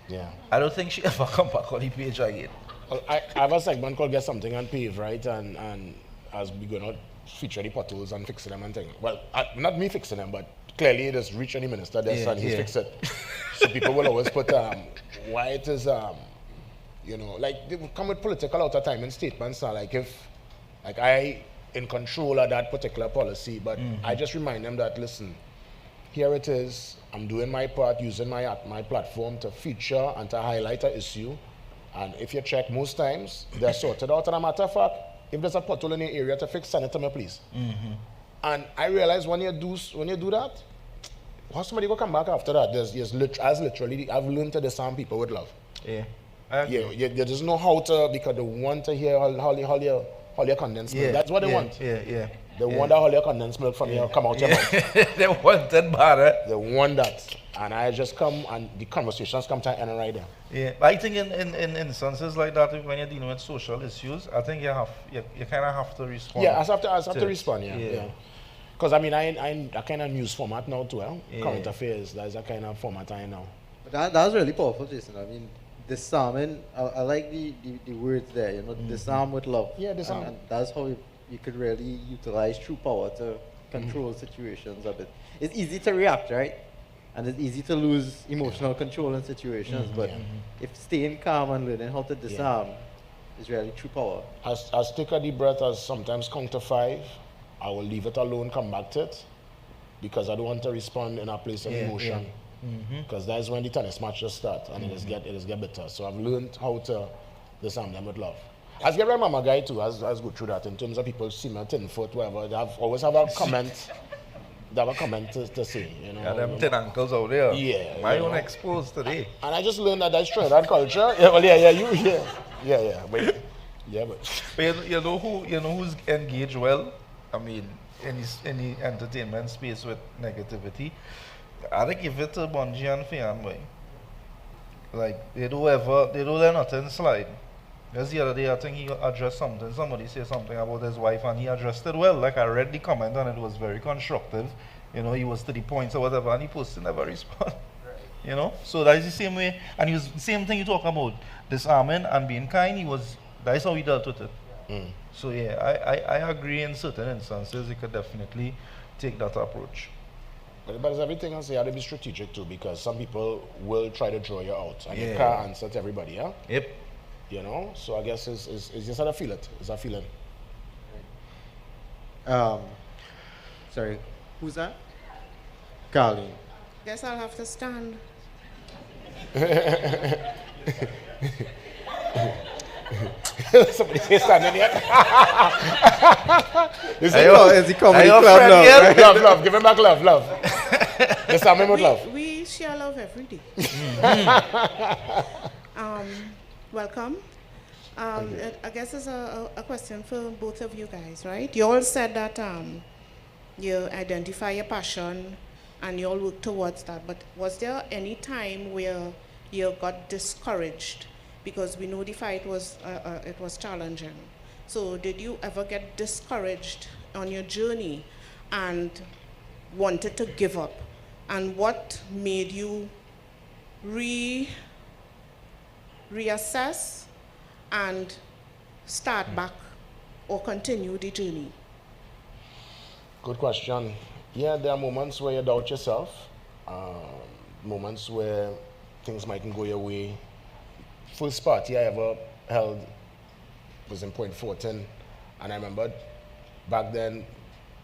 I don't think she ever come back on the page again. Well, I have a segment called Get Something and Pave, right? And as we're going to feature the potholes and fixing them and things. Well, not me fixing them, but clearly it is reaching the minister there and he's fixed it. So people will always put why it is like they will come with political out of time and statements, like if I in control of that particular policy, but I just remind them that, listen, here it is, I'm doing my part, using my platform to feature and to highlight an issue, and if you check, most times they're sorted out. And a matter of fact, if there's a pothole in your area to fix, send it to me, please. And I realize when you do that, how somebody will come back after that? Literally, I've learned to disarm people with love. You just know how to, because they want to hear how you condense. That's what they want. The one that all your condensed milk from your come out your mouth. They wanted bad, The one that. And I just come and the conversations come to an end right there. Yeah, but I think in instances like that, when you're dealing with social issues, I think you kind of have to respond. Yeah, I have to it. respond, yeah. Because I mean, I kind of news format now too, current affairs, that's a kind of format I know. But that was really powerful, Jason. I mean, disarming, I like the words there, you know, disarm with love. Yeah, disarm. And that's how you could really utilize true power to control situations a bit. It's easy to react, right? And it's easy to lose emotional control in situations, but if staying calm and learning how to disarm is really true power. As take a deep breath, as sometimes count to 5, I will leave it alone, come back to it, because I don't want to respond in a place of emotion. Because that's when the tennis matches start, and it is get better. So I've learned how to disarm them with love. As get remember guy too, as go through that in terms of people see me 10 foot, whatever, they always have a comment. They have a comment to say, you know. Yeah, them 10 uncles out there. Yeah. My own exposed today. And I just learned that that's Trinidad culture. Yeah, well, but But you know who's engaged well? I mean, any entertainment space with negativity, I think give it to Bungie and Fian, boy. Like they don't let nothing slide. Just the other day, I think he addressed something. Somebody said something about his wife, and he addressed it well. Like I read the comment, and it was very constructive. You know, he was to the point or whatever, and he posted never respond. You know, so that's the same way. And he was the same thing you talk about, disarming and being kind. That's how he dealt with it. So yeah, I agree. In certain instances, you could definitely take that approach. But as everything else, you have to be strategic too, because some people will try to draw you out, and you can't answer to everybody. Yeah. Yep. You know, so I guess it's just how I feel it. It's a feeling. Sorry, who's that? Carlene. Guess I'll have to stand. Somebody say standing here. Is he comedy club love, right? Love. Give him back love. Just have him with love. We share love every day. Welcome. I guess it's a question for both of you guys, right? You all said that you identify your passion and you all work towards that, but was there any time where you got discouraged? Because we know the fight was it was challenging. So did you ever get discouraged on your journey and wanted to give up? And what made you reassess and start back or continue the journey? Good question. Yeah, there are moments where you doubt yourself, moments where things mightn't go your way. First party I ever held was in Point Fortin, and I remember back then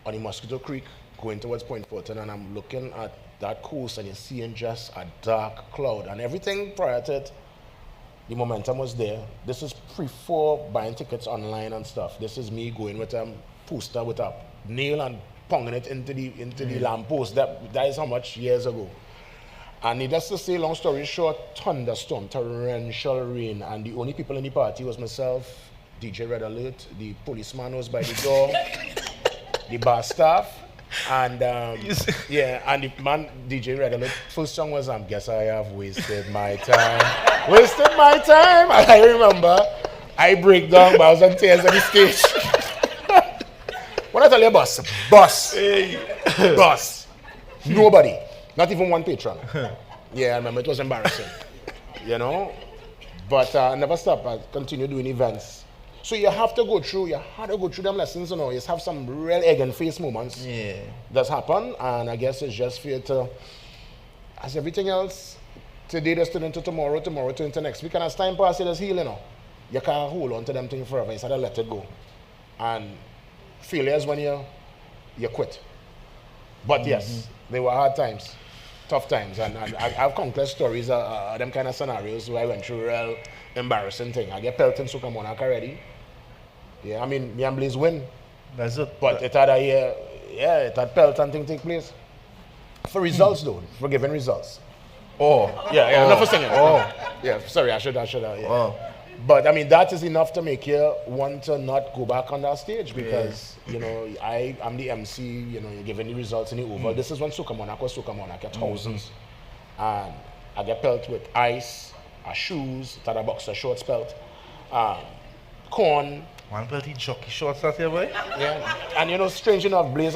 on the Mosquito Creek going towards Point Fortin, and I'm looking at that coast and you're seeing just a dark cloud, and everything prior to it, the momentum was there. This is before buying tickets online and stuff. This is me going with a poster with a nail and ponging it into the lamppost. That is how much years ago. And needless to say, long story short, thunderstorm, torrential rain, and the only people in the party was myself, DJ Red Alert, the policeman was by the door, the bar staff, and and the man, DJ Red Alert, first song was Guess I Have Wasted My Time. Wasted my time. And I remember, I break down, but I was on tears on the stage. When I tell you bus, nobody. Not even one patron. Yeah, I remember it was embarrassing. You know? But I never stopped. I continued doing events. So you have to go through them lessons, you know. You just have some real egg and face moments that's happened. And I guess it's just for you to, as everything else, today just turn into tomorrow turn into next week. And as time passes, it's healing, you know. You can't hold on to them things forever. Instead of let it go. And failure is when you quit. But yes, they were hard times. Tough times, and I have countless stories of them kind of scenarios where I went through real embarrassing thing. I get pelted in Suka Monarch already. Yeah, I mean, me and Blaze win. That's it. But it had it had pelt and thing take place. For results though, for giving results. Oh. Yeah, not for singing. Oh. Yeah, sorry, I should, yeah. Oh. But I mean, that is enough to make you want to not go back on that stage because, you know, I'm the MC, you know, you're giving the results in the oval. This is when Soca Monarch was Soca Monarch, at thousands. And I get pelt with ice, shoes, that a boxer shorts pelt, corn. One pelty jockey shorts that here, boy? Yeah, and you know, strange enough, Blaze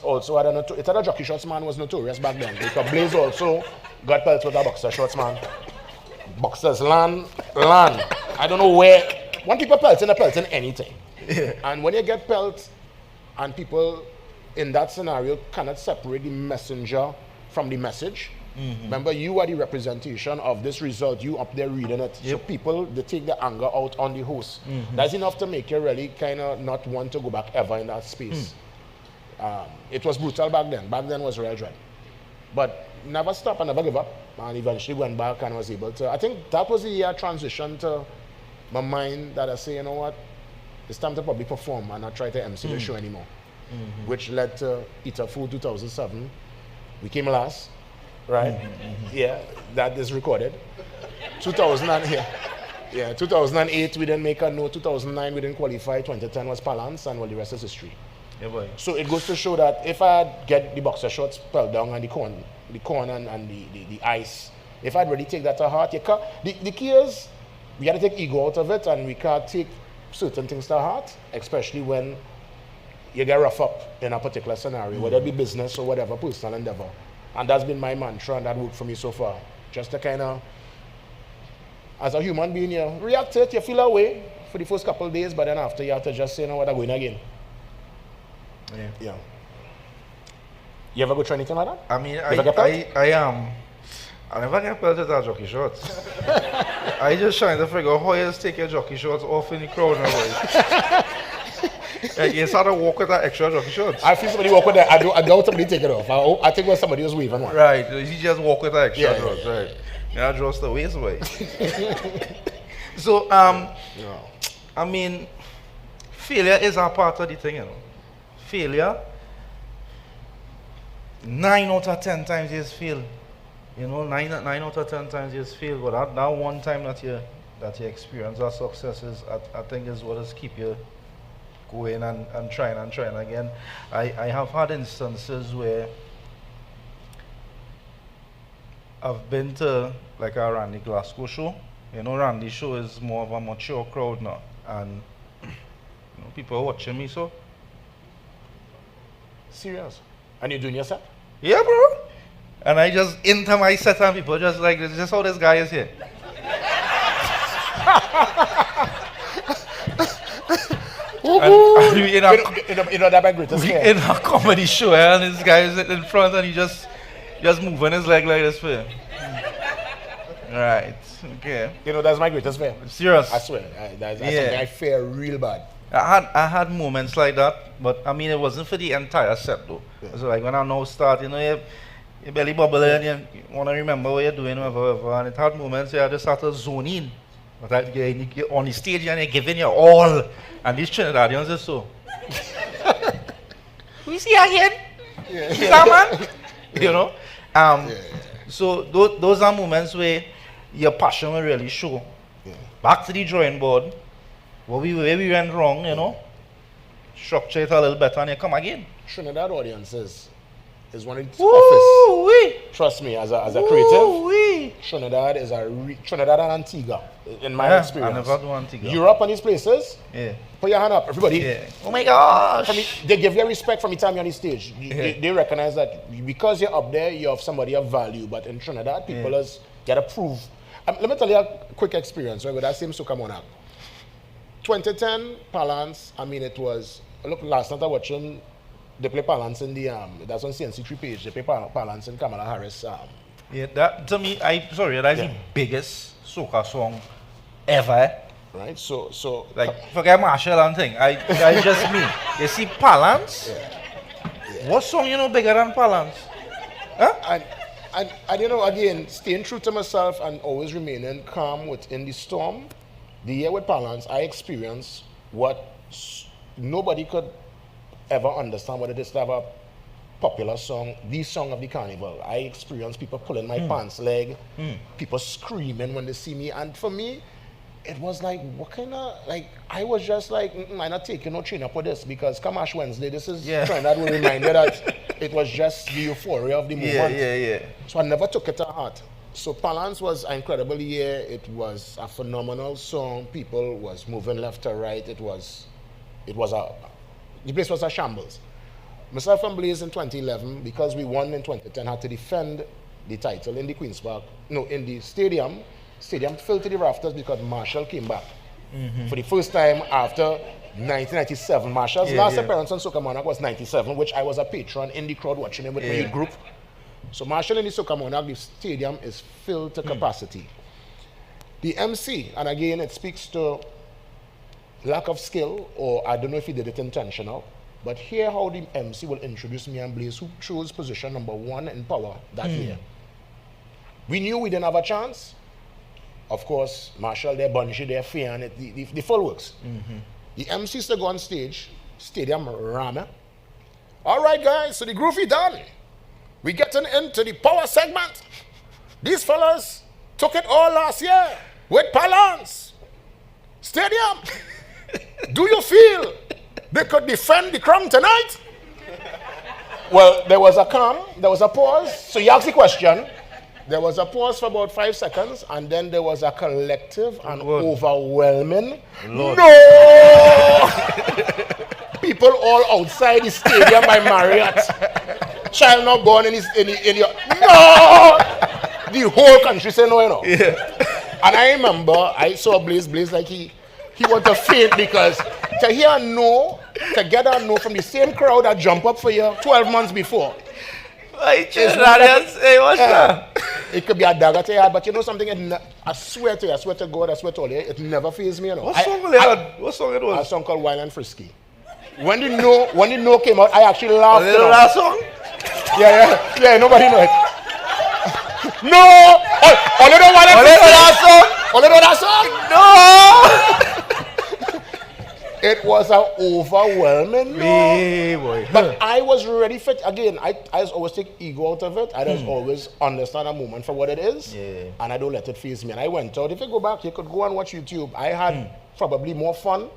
also had a jockey shorts man was notorious back then because Blaze also got pelt with a boxer shorts man. Boxers land. I don't know where. When people pelting anything. Yeah. And when you get pelt and people in that scenario cannot separate the messenger from the message. Remember, you are the representation of this result. You up there reading it. So people, they take the anger out on the host. That's enough to make you really kind of not want to go back ever in that space. It was brutal back then. Back then was real dread. But never stop and never give up. And eventually went back and was able to. I think that was the year transition to my mind that I say, you know what, it's time to probably perform and not try to MC the show anymore. Which led to Eat a Food 2007. We came last, right? Yeah, that is recorded. 2008 we didn't make a note. 2009 we didn't qualify. 2010 was Palance, and well, the rest is history. Yeah, boy. So it goes to show that if I get the boxer shorts pelt down and the corn and the ice, if I'd really take that to heart, you can't, the key is we got to take ego out of it, and we can't take certain things to heart, especially when you get rough up in a particular scenario, whether it be business or whatever, personal endeavor. And that's been my mantra, and that worked for me so far. Just to kind of, as a human being, you react to it, you feel away for the first couple of days, but then after you have to just say, you know what, I'm going again. Yeah. You ever go try anything like that? I mean, I never get pelted at jockey shorts. I just trying to figure out how you take your jockey shorts off in the crowd now, boy. Like you start to walk with that extra jockey shorts. I feel somebody walk with that. I doubt somebody take it off. I think when somebody was waving one. Right, you just walk with that extra shorts, right? You know, just the waist away. So, I mean, failure is a part of the thing, you know. Failure, 9 out of 10 times you fail. You know, 9 out of 10 times you fail, but that one time that you experience that success is, I think, is what is keep you going and trying again. I have had instances where I've been to like a Randy Glasgow show. You know, Randy's show is more of a mature crowd now, and you know, people are watching me, so. Serious? And you're doing your set? Yeah, bro. And I just enter my set and people just like, this is just how this guy is here. You know that my greatest fear? In a comedy show, and this guy is in front and he just moving his leg like this for you. Right, okay. You know, that's my greatest fear. Serious? I swear. That's something I fear real bad. I had moments like that, but I mean, it wasn't for the entire set though. Yeah. So like when I now start, you know, you belly bubble and you want to remember what you're doing, whatever, and it had moments where I just started zoning in. But you're on the stage and you're giving your all, and these Trinidadians are so. We see again? Yeah. Man? You know? So those are moments where your passion will really show. Yeah. Back to the drawing board. Where we went wrong, you know, structure it a little better and you come again. Trinidad audiences is one of the toughest. Trust me, as a creative, Trinidad is Trinidad and Antigua, in my experience. I never do Antigua. Europe and these places, put your hand up, everybody. Yeah. Oh my gosh. They give you respect from the time you're on the stage. They recognize that because you're up there, you have somebody of value, but in Trinidad, people get to prove. Let me tell you a quick experience, right, with that same Soca Monarch. 2010 Palance, I mean, it was, look, last night I watching, they play Palance in the, that's on CNC3 page, they play Palance in Kamala Harris. Yeah, that, to me, that's the biggest soca song ever. Right, so. Like, forget Marshall and thing, I just me. You see Palance? What song you know bigger than Palance? Huh? And you know, again, staying true to myself and always remaining calm within the storm. The year with Palance, I experienced what nobody could ever understand what it is to have a popular song, the song of the carnival. I experienced people pulling my pants leg, people screaming when they see me, and for me, it was like, what kind of, like, I was just like, I'm not taking no train up for this because come Ash Wednesday, this is Trinidad will remind you that it was just the euphoria of the moment. So I never took it to heart. So Balance was an incredible year. It was a phenomenal song. People was moving left to right. The place was a shambles. Myself and Blaze in 2011, because we won in 2010, had to defend the title in the Queen's Park, no, in the stadium filled to the rafters because Marshall came back. For the first time after 1997. Marshall's last appearance on Soca Monarch was 97, which I was a patron in the crowd watching him with my youth group. So Marshall in the Soca Monarch, the stadium is filled to capacity. The MC, and again it speaks to lack of skill, or I don't know if he did it intentional, but hear how the MC will introduce me and Blaze, who chose position number 1 in power that year. We knew we didn't have a chance. Of course, Marshall, their Bungie, their Fian, the full works. The MCs to go on stage, stadium ram. All right, guys, so the groovy done. We getting into the power segment. These fellas took it all last year with Balance. Stadium, do you feel they could defend the crown tonight? Well, there was a calm, there was a pause. So you asked the question. There was a pause for about 5 seconds, and then there was a collective and overwhelming no! People all outside the stadium by Marriott. Child not born in your no! The whole country said no, you know. And I remember I saw Blaze like he wanted to faint because to hear no, to get a no from the same crowd that jumped up for you 12 months before. It could be a dagger to your heart, but you know something, I swear to you, I swear to God, I swear to all you, it never fazed me, you know. What song it was? A song called Wild and Frisky. When the no came out, I actually laughed. Was it the last song? Yeah, nobody know it. No! Only the Wild and Frisky. Only the last song? No! It was an overwhelming no. But I was ready for it. Again, I always take ego out of it. I just always understand a moment for what it is. And I don't let it faze me. And I went out. If you go back, you could go and watch YouTube. I had probably more fun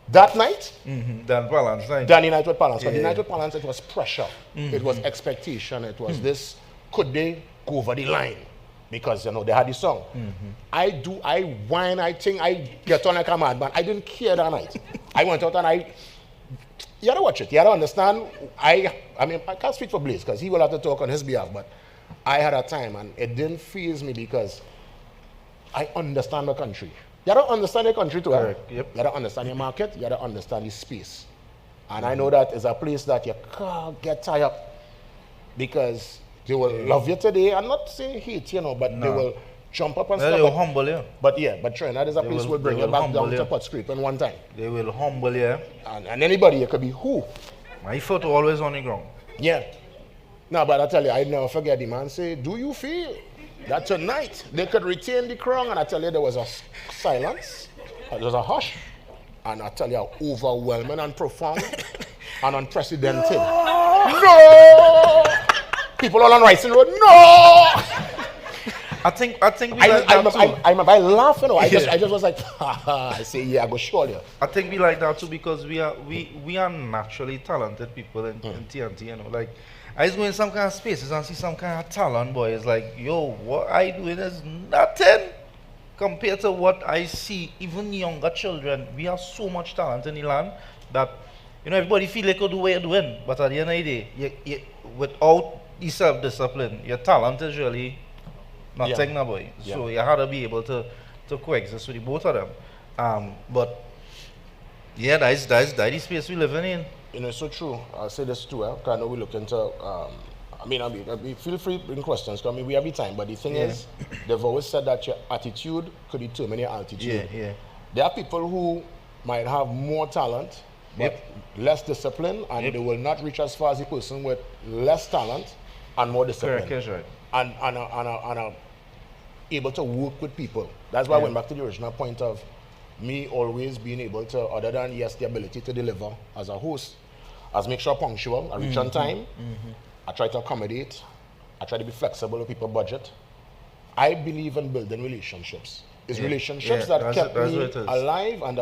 that night than Balance night. Than the night with Balance. But the night with Balance, it was pressure. It was expectation. It was this, could they go over the line? Because, you know, they had the song. I whine, I think, I get on like a madman. I didn't care that night. I went out and you gotta watch it. You gotta understand. I mean, I can't speak for Blaze because he will have to talk on his behalf, but I had a time and it didn't faze me because I understand the country. You gotta understand the country too. Correct. Yep. You gotta understand your market. You gotta understand the space. And I know that is a place that you can't get tied up because they will love you today. I'm not saying hate, you know, but they will jump up and stuff. They will humble you. But Trinidad is a place will bring you back down to pot scraping one time. They will humble you. And anybody, it could be who? My foot always on the ground. Yeah. No, but I tell you, I never forget the man say, do you feel that tonight they could retain the crown? And I tell you, there was a silence, there was a hush, and I tell you, overwhelming and profound and unprecedented. No! People all on Rising Road, no! I think we like that too. I remember I laughed, you know. I just was like, haha. I say, yeah, I go show you. I think we like that too because we are naturally talented people in TNT, you know. Like, I just go in some kind of spaces and see some kind of talent, boy. It's like, yo, what I doing is nothing compared to what I see. Even younger children, we have so much talent in the land that, you know, everybody feel like you do what you're doing, but at the end of the day, you without the self-discipline, your talent is really nothing, no boy. So you have to be able to coexist with the both of them. But yeah, that's the space we living in. You know, it's so true. I'll say this too, because I know we look into, I mean, feel free to bring questions, because I mean, we have the time, but the thing is, they've always said that your attitude could determine your altitude. There are people who might have more talent, but less discipline, and they will not reach as far as the person with less talent and more discipline. Correct, right. And are able to work with people. That's why I went back to the original point of me always being able to, other than the ability to deliver as a host, as make sure punctual, I reach on time, I try to accommodate, I try to be flexible with people's budget. I believe in building relationships. It's Yeah. relationships Yeah, that that's kept what me it is. alive, and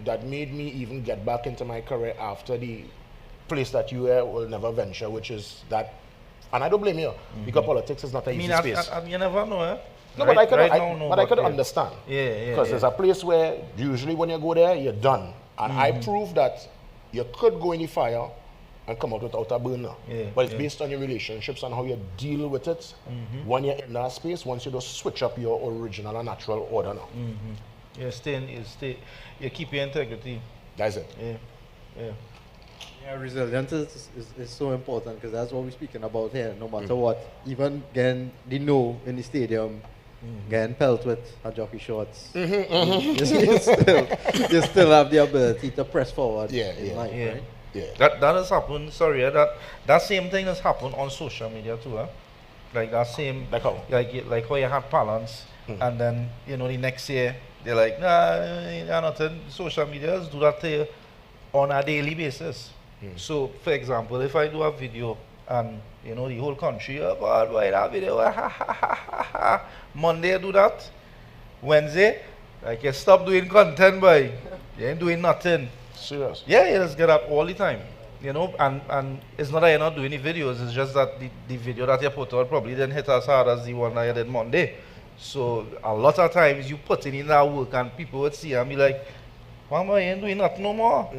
that made me even get back into my career after the place that you will never venture, which is that. And I don't blame you, because politics is not an I mean, easy space. you never know, eh? No, but I could, right now, no, but I could yeah. understand. Yeah. Because it's a place where usually when you go there, you're done. And I proved that you could go in the fire and come out without a burner. Yeah, But it's yeah. based on your relationships and how you deal with it. When you're in that space, once you just switch up your original and natural order now. You keep your integrity. That's it. Yeah. Yeah, resilience is so important because that's what we're speaking about here. No matter what, even getting the no in the stadium, getting pelt with a jockey shorts, you still have the ability to press forward in life, Yeah. right? Yeah. That has happened. Sorry, that same thing has happened on social media too. Like that same, Like how? like how you had balance, and then the next year they're like, nah, you're nothing. Social medias do that to you on a daily basis. So, for example, if I do a video and the whole country, oh God, why that video? Monday I do that. Wednesday, like you stop doing content, boy. You ain't doing nothing. Serious. Yeah, you just get that all the time. And it's not that you're not doing the videos, it's just that the video that you put out probably didn't hit as hard as the one that you did Monday. So a lot of times you put in that work and people would see and be like, Mama, you ain't doing nothing no more.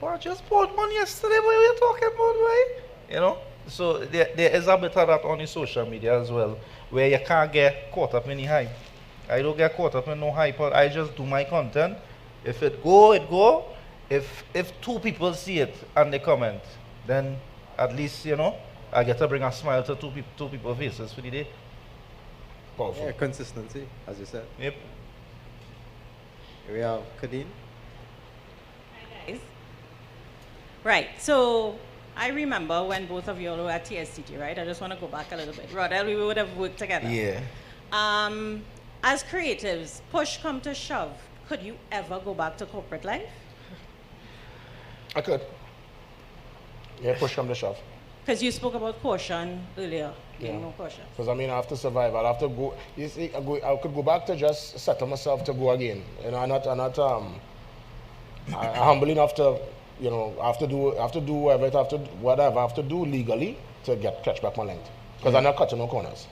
But I just bought one yesterday, what are you talking about, right? So there is a bit of that on the social media as well, where you can't get caught up in the hype. I don't get caught up in no hype, I just do my content. If it go, it go. If two people see it and they comment, then at least, I get to bring a smile to two people's faces for the day. Powerful. Yeah, consistency, as you said. Yep. Here we are, Kadeen. Guys. Right, so I remember when both of you all were at TSTT, right? I just want to go back a little bit. Rodel, we would have worked together. Yeah. As creatives, push come to shove, could you ever go back to corporate life? I could. Yeah, push come to shove. Because you spoke about caution earlier. Yeah. No caution. Because I have to survive. I'll have to go. You see, I could go back to just settle myself to go again. I'm humble enough to, I have to do whatever I have to do legally to catch back my length. Because I'm not cutting no corners.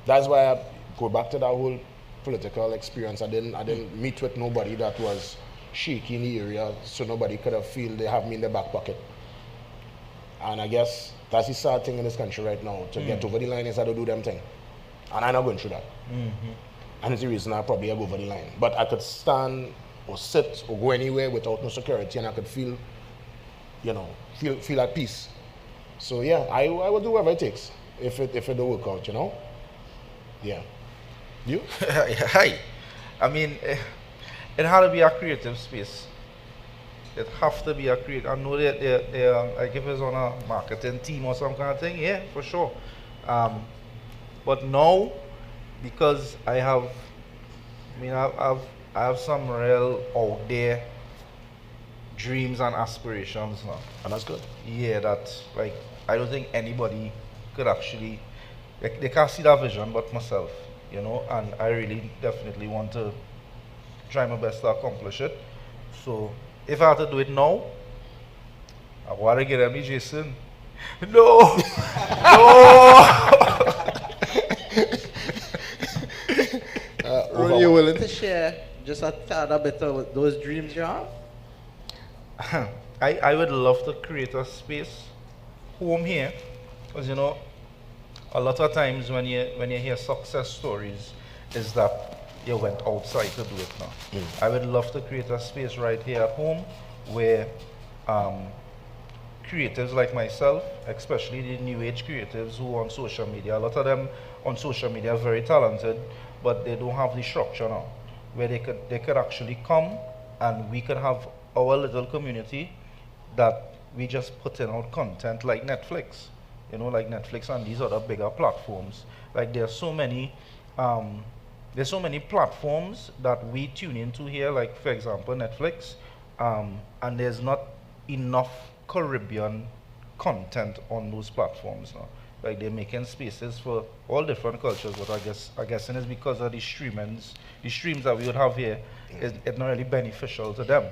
That's why I go back to that whole political experience. I didn't meet with nobody that was shaky in the area, so nobody could have feel they have me in their back pocket. And I guess that's the sad thing in this country right now. To get over the line is how to do them thing. And I'm not going through that. And it's the reason I probably go over the line. But I could stand or sit or go anywhere without no security, and I could feel at peace. So yeah, I will do whatever it takes if it don't work out, Yeah. You? Hi. I mean, it had to be a creative space. It have to be a creative. I know that they're like if it's on a marketing team or some kind of thing, yeah, for sure. But now, because I have some real out there dreams and aspirations now. And that's good. Yeah, that like I don't think anybody could actually they can't see that vision but myself, and I really definitely want to try my best to accomplish it. So if I had to do it now, I want to get me Jason. No, Are you willing to share just a tad a bit of those dreams you have? I would love to create a space, home here, because a lot of times when you hear success stories, is that you went outside to do it now. I would love to create a space right here at home where creatives like myself, especially the new age creatives who are on social media, a lot of them on social media are very talented, but they don't have the structure now, where they could actually come and we could have our little community that we just putting out content like Netflix, like Netflix and these other bigger platforms. Like there's so many platforms that we tune into here, like for example Netflix, and there's not enough Caribbean content on those platforms now. Like they're making spaces for all different cultures, but I guess it's because of the streams that we would have here, it's not really beneficial to them.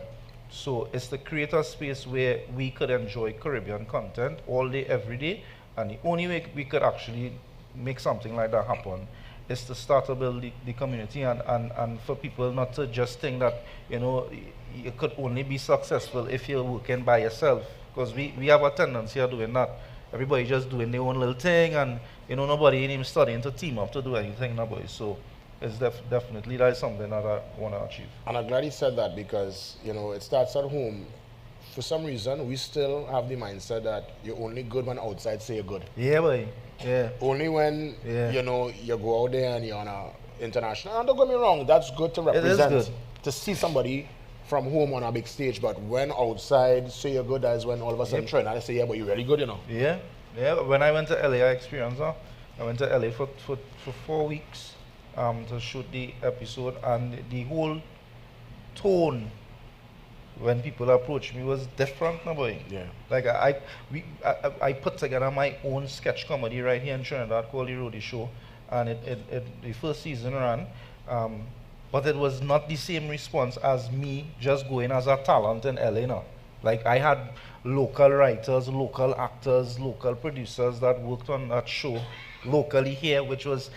So it's to create a space where we could enjoy Caribbean content all day, every day, and the only way we could actually make something like that happen is to start to build the community and for people not to just think that, you know, you could only be successful if you're working by yourself. Because we have a tendency of doing that. Everybody just doing their own little thing, and you know, nobody even studying to team up to do anything, nobody. So it's definitely that is something that I want to achieve. And I'm glad he said that because, you know, it starts at home. For some reason, we still have the mindset that you're only good when outside say you're good. Yeah, boy. Yeah. Only when, you know, you go out there and you're on a international. And don't get me wrong, that's good to represent. It is good. To see somebody from home on a big stage, but when outside say you're good, that is when all of a sudden Trinidad they say, yeah, but you're really good, you know. Yeah. Yeah. When I went to LA, I experienced that. I went to LA for 4 weeks to shoot the episode, and the whole tone when people approached me was different, no boy. Yeah. Like I put together my own sketch comedy right here in Trinidad called the Rodeys Show, and the first season ran, but it was not the same response as me just going as a talent in LA now. Like I had local writers, local actors, local producers that worked on that show locally here, which was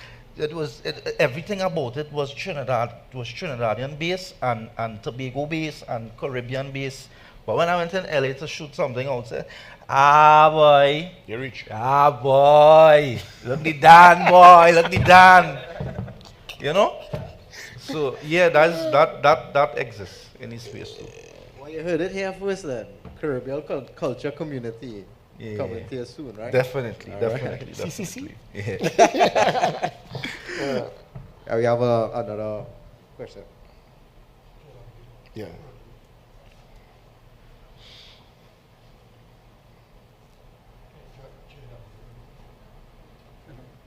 everything about it was Trinidad. It was Trinidadian base and Tobago base and Caribbean base. But when I went in LA to shoot something outside, boy, You're rich. boy, look the Dan, boy, look the Dan. You know? So yeah, that exists in this space too. Well, you heard it here first then. Caribbean culture community Yeah. coming here soon, right? Definitely, All definitely, right. definitely. Yeah. We have another question. Yeah.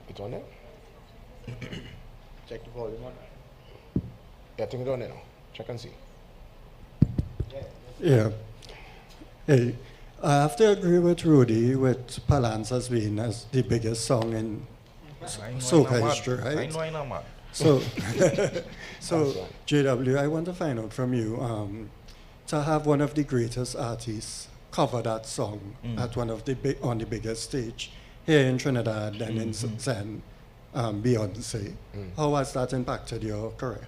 It's on there? Check the volume on. Yeah, I think it's on there now. Check and see. Yeah. Hey, I have to agree with Rudy with Palance as being as the biggest song in soca history, I right? know I'm not mad. So, JW, I want to find out from you, to have one of the greatest artists cover that song at one of the on the biggest stage here in Trinidad and in Zen, Beyonce. How has that impacted your career?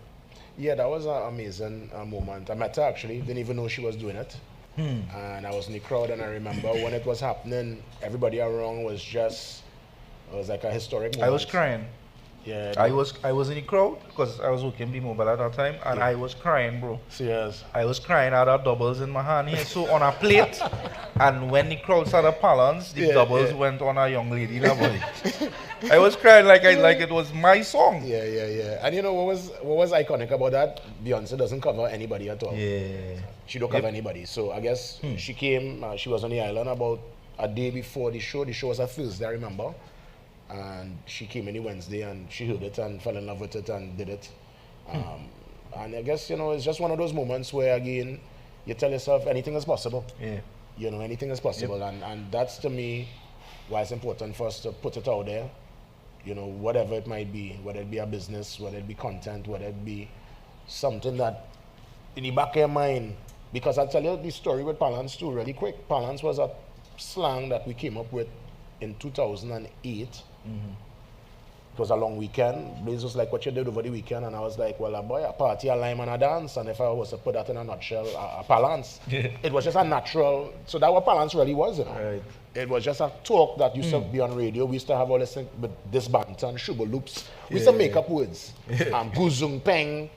Yeah, that was an amazing moment. I met her actually, didn't even know she was doing it. And I was in the crowd, and I remember when it was happening, everybody around was just, it was like a historic moment. I was crying. Yeah. I was in the crowd because I was working B-Mobile at that time, and I was crying, bro. Serious. I was crying. I had doubles in my hand here, so on a plate. And when the crowd started balance, the doubles went on a young lady. That boy. I was crying like it was my song. Yeah. And you know what was iconic about that? Beyonce doesn't cover anybody at all. Yeah. She don't cover anybody. So I guess she came. She was on the island about a day before the show. The show was a Thursday, I remember. And she came in the Wednesday and she heard it and fell in love with it and did it. And I guess, you know, it's just one of those moments where, again, you tell yourself anything is possible. Yeah. You know, anything is possible. And that's, to me, why it's important for us to put it out there. You know, whatever it might be, whether it be a business, whether it be content, whether it be something that in the back of your mind. Because I'll tell you the story with Palance too, really quick. Palance was a slang that we came up with in 2008. It was a long weekend. Blaze was like, what you did over the weekend? And I was like, well, boy, a party, a lime, and a dance. And if I was to put that in a nutshell, a Palance. It was just a natural, so that what Palance really was, you know. Right. It was just a talk that used to be on radio. We used to have all this thing, but this banter and sugar loops. We used to make up words. Guzung peng.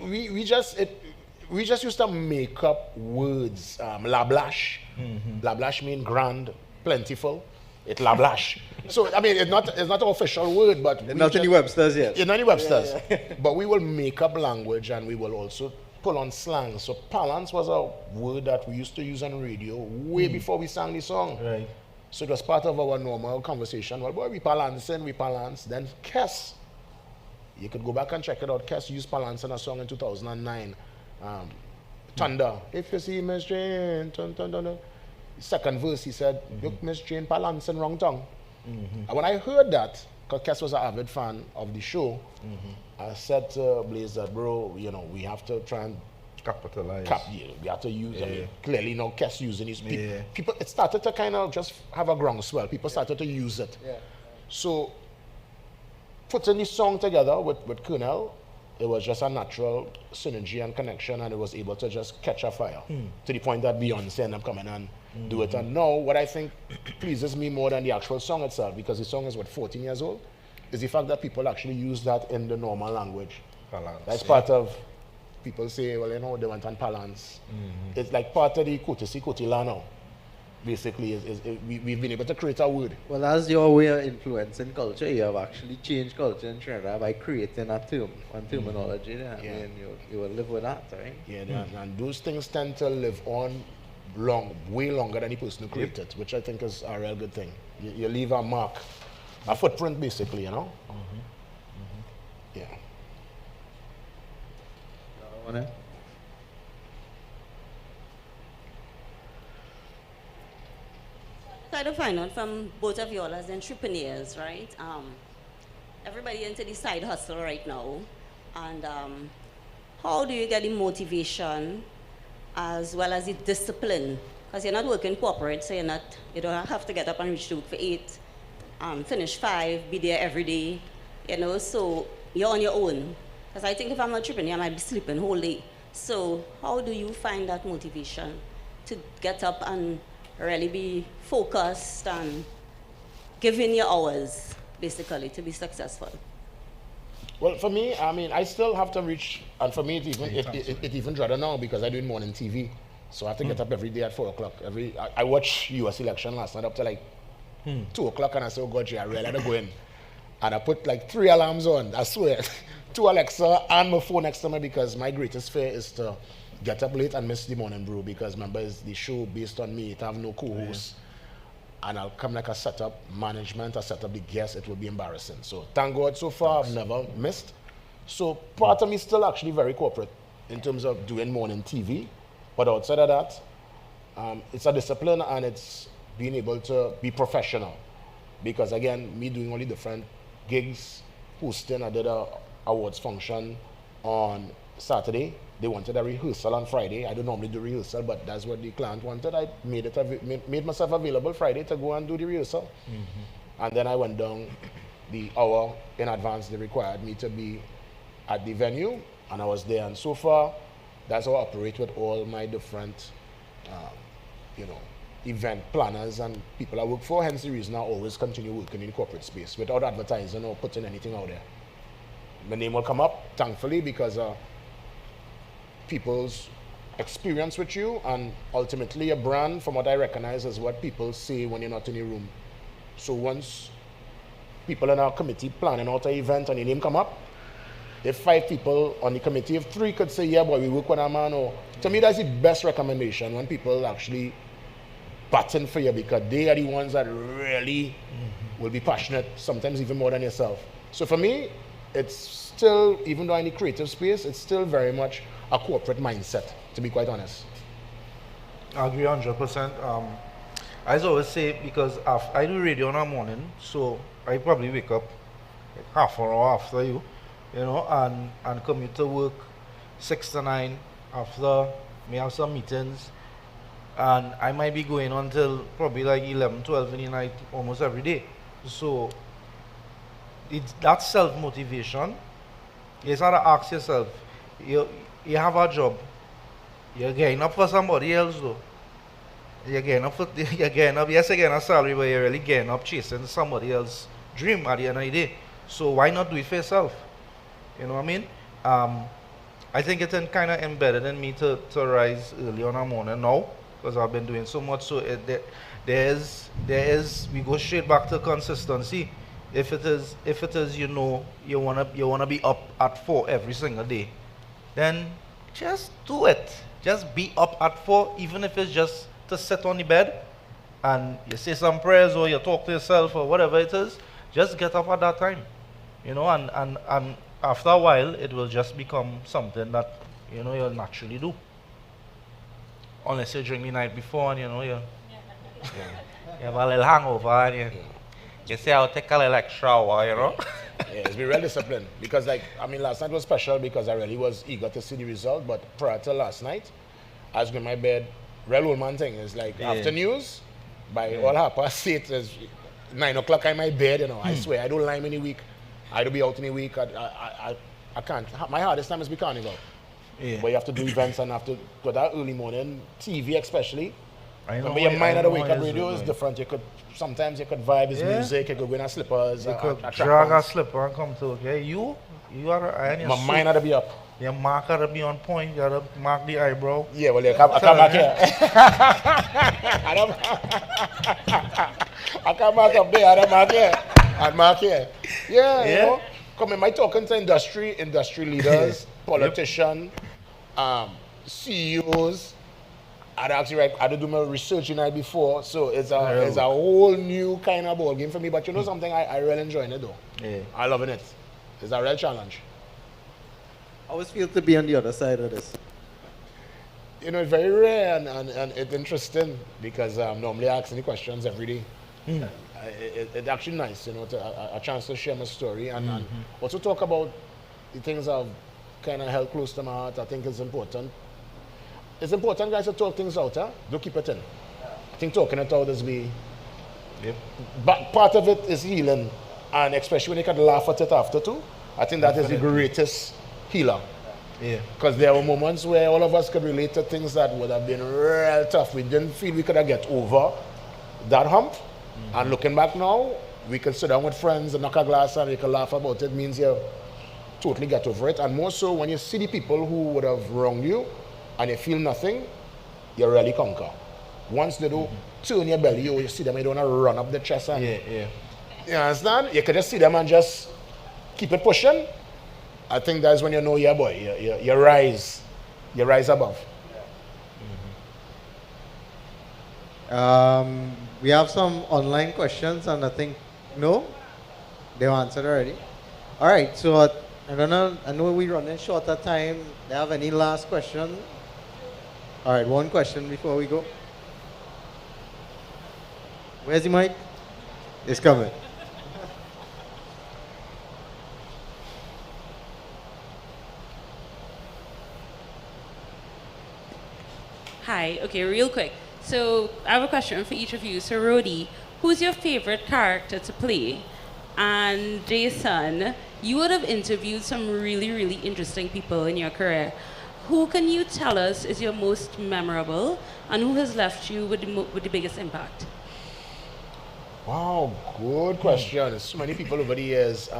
We just used to make up words. Lablash. Lablash means grand, plentiful. It's lablash. So I mean, it's not an official word, but Not any Webster's yet. it's not any Webster's. But we will make up language, and we will also pull on slang. So Palance was a word that we used to use on radio way before we sang the song. Right. So it was part of our normal conversation. Well, boy, we palance. Then Kes. You could go back and check it out. Kes used palance in a song in 2009. Thunder. If you see me strain, second verse, he said, look, Miss Jane Palance and wrong tongue. And when I heard that, because Kes was an avid fan of the show, I said to Blaze that, bro, you know, we have to try and Capitalize. we have to use, I mean, clearly, you know, Kes using his Yeah. people, it started to kind of just have a groundswell. People started to use it. So, putting this song together with Colonel, it was just a natural synergy and connection, and it was able to just catch a fire to the point that Beyonce ended up coming and do it. And now, what I think pleases me more than the actual song itself, because the song is, what, 14 years old, is the fact that people actually use that in the normal language. Balance, That's part of, people say, well, you know, they went on balance. It's like part of the courtesy Kotila now. Basically, we've been able to create a word. Well, as your way of influencing culture, you have actually changed culture in Trinidad by creating a term, one terminology. I mean, you will live with that, right? Yeah, and those things tend to live on way longer than the person who created it, which I think is a real good thing. You leave a mark, a footprint, basically, you know? Yeah. Wanna? Try to find out from both of you all as entrepreneurs, right? Everybody into the side hustle right now, and how do you get the motivation as well as the discipline? Because you're not working corporate, so you don't have to get up and reach to work for 8, finish 5, be there every day, you know. So you're on your own. Because I think if I'm an entrepreneur, I might be sleeping whole day. So how do you find that motivation to get up and really be focused and giving your hours, basically, to be successful? Well, for me, I mean, I still have to reach, and for me, it even harder now because I do morning TV. So I have to get up every day at 4 o'clock. I watched US election last night up to like 2 o'clock, and I said, oh God, I really had to go in. And I put like 3 alarms on, I swear. 2 Alexa and my phone next to me, because my greatest fear is to get up late and miss the morning brew, because remember, it's the show based on me. It have no co-host. And I'll come like a setup management, I set up the guests, it will be embarrassing. So thank God so far I've never missed. So part of me is still actually very corporate in terms of doing morning TV. But outside of that, it's a discipline, and it's being able to be professional. Because again, me doing only different gigs, hosting, I did a awards function on Saturday. They wanted a rehearsal on Friday. I don't normally do rehearsal, but that's what the client wanted. I made myself available Friday to go and do the rehearsal. And then I went down the hour in advance they required me to be at the venue, and I was there. And so far, that's how I operate with all my different, event planners and people I work for. Hence the reason I always continue working in the corporate space without advertising or putting anything out there. My name will come up, thankfully, because people's experience with you, and ultimately a brand, from what I recognize, is what people say when you're not in the room. So once people in our committee planning out an event and your name come up, if 5 people on the committee, if 3 could say, yeah, boy, we work with a man, or to me, that's the best recommendation, when people actually batten for you, because they are the ones that really will be passionate, sometimes even more than yourself. So for me, it's still, even though in the creative space, it's still very much a corporate mindset, to be quite honest. I agree 100%. I always say, because I do radio in the morning, so I probably wake up like half an hour after you, and commute to work 6 to 9. After, may have some meetings, and I might be going until probably like 11, 12 in the night almost every day. So it's that self-motivation. You have to ask yourself, you have a job, you're getting up for somebody else though. You're getting up, yes, you're getting a salary, but you're really getting up chasing somebody else's dream at the end of the day. So why not do it for yourself? You know what I mean? I think it's kind of embedded in me to rise early on a morning now, because I've been doing so much. So we go straight back to consistency. If it is you wanna be up at 4 every single day, then just do it. Just be up at 4, even if it's just to sit on the bed and you say some prayers or you talk to yourself or whatever it is. Just get up at that time, and after a while it will just become something that you'll naturally do. Unless you drink the night before and You have a little hangover and you say I'll take a little extra hour, you know? Yeah, it's been real disciplined because, like, I mean, last night was special because I really was eager to see the result. But prior to last night, I was in my bed. Real old man thing is like after news, by all 8:30, it's 9 o'clock in my bed. You know, I swear I don't lie in a week. I don't be out in a week. I can't. My hardest time is be carnival. Yeah. But you have to do events and have to go that early morning, TV especially. I know But your mind at the wake up it's radio is like- different. You could sometimes you could vibe his music. You could go in a slippers. You could a track drag a pants. slipper and come to, okay? You are and your My suit, mind had to be up. your mark had to be on point. You had to mark the eyebrow. Yeah, well, I come back here. I come back up there. I don't mark here. I mark here. Yeah, you know. Come in, my talking to industry leaders, politicians, CEOs. I'd actually I had to do my research the night before, so it's a whole new kind of ball game for me. But you know something, I really enjoying it though. Yeah. I loving it. It's a real challenge. I always feel to be on the other side of this. You know, it's very rare and it's interesting because normally I ask any questions every day. It's actually nice, you know, a chance to share my story and also talk about the things I've kind of held close to my heart. I think it's important. It's important, guys, to talk things out, huh? Don't keep it in. I think talking it out is but part of it is healing, and especially when you can laugh at it after too. I think that is the greatest healer. Yeah. Because there were moments where all of us could relate to things that would have been real tough. We didn't feel we could have get over that hump. And looking back now, we can sit down with friends and knock a glass and we can laugh about it. It means you totally get over it. And more so when you see the people who would have wronged you and you feel nothing, you really conquer. Once they do turn your belly, you see them, you don't want to run up the chest. And, you understand? You can just see them and just keep it pushing. I think that's when you know, yeah, boy, you rise. You rise above. We have some online questions, and I think, no? They've answered already. All right, so I know we're running short of time. Do you have any last question? All right, one question before we go. Where's the mic? It's coming. Hi, okay, real quick. So I have a question for each of you. So Rody, who's your favorite character to play? And Jason, you would have interviewed some really, really interesting people in your career. Who can you tell us is your most memorable and who has left you with the biggest impact? Wow, good question. There's so many people over the years.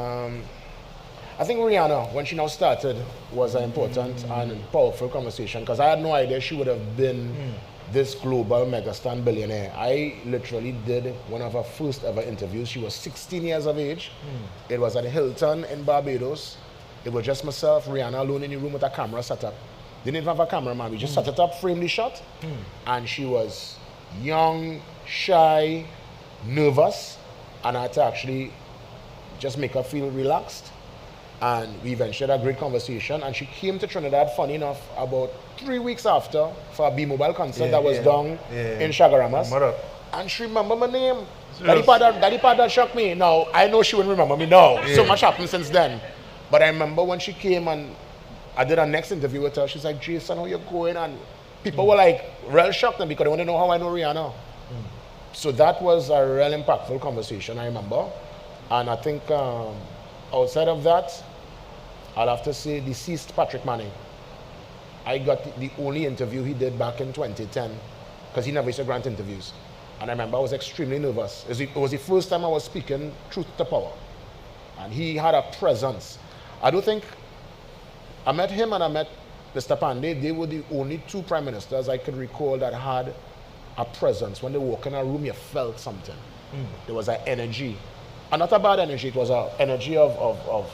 I think Rihanna, when she now started, was an important and powerful conversation because I had no idea she would have been this global megastar and billionaire. I literally did one of her first ever interviews. She was 16 years of age. It was at Hilton in Barbados. It was just myself, Rihanna alone in the room with a camera set up. Didn't even have a cameraman. We just set it up, framed the shot. And she was young, shy, nervous, and I had to actually just make her feel relaxed. And we eventually had a great conversation. And she came to Trinidad, funny enough, about 3 weeks after for a B-Mobile concert that was done in Chagaramas. And she remembered my name. Daddy part that shocked me. Now, I know she wouldn't remember me now. So much happened since then. But I remember when she came and I did a next interview with her, she's like, Jason, how you going? And people were like, real shocked because they want to know how I know Rihanna. So that was a real impactful conversation, I remember. And I think outside of that, I'll have to say deceased Patrick Manning. I got the only interview he did back in 2010 because he never used to grant interviews. And I remember I was extremely nervous. It was the first time I was speaking truth to power. And he had a presence. I don't think, I met him and I met Mr. Pandey. They were the only two prime ministers I could recall that had a presence. When they walk in a room, you felt something. There was an energy. And not a bad energy, it was an energy of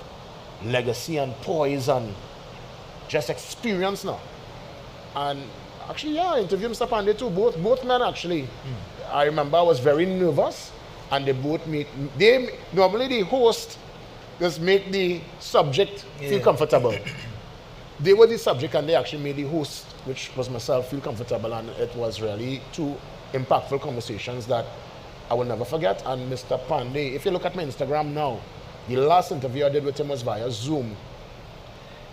legacy and poise and just experience now. And actually, yeah, I interviewed Mr. Pandey too, both men actually. I remember I was very nervous and they both meet. Normally the host just make the subject feel comfortable. they were the subject and they actually made the host, which was myself, feel comfortable, and it was really two impactful conversations that I will never forget. And Mr. Pandey, if you look at my Instagram now, the last interview I did with him was via Zoom.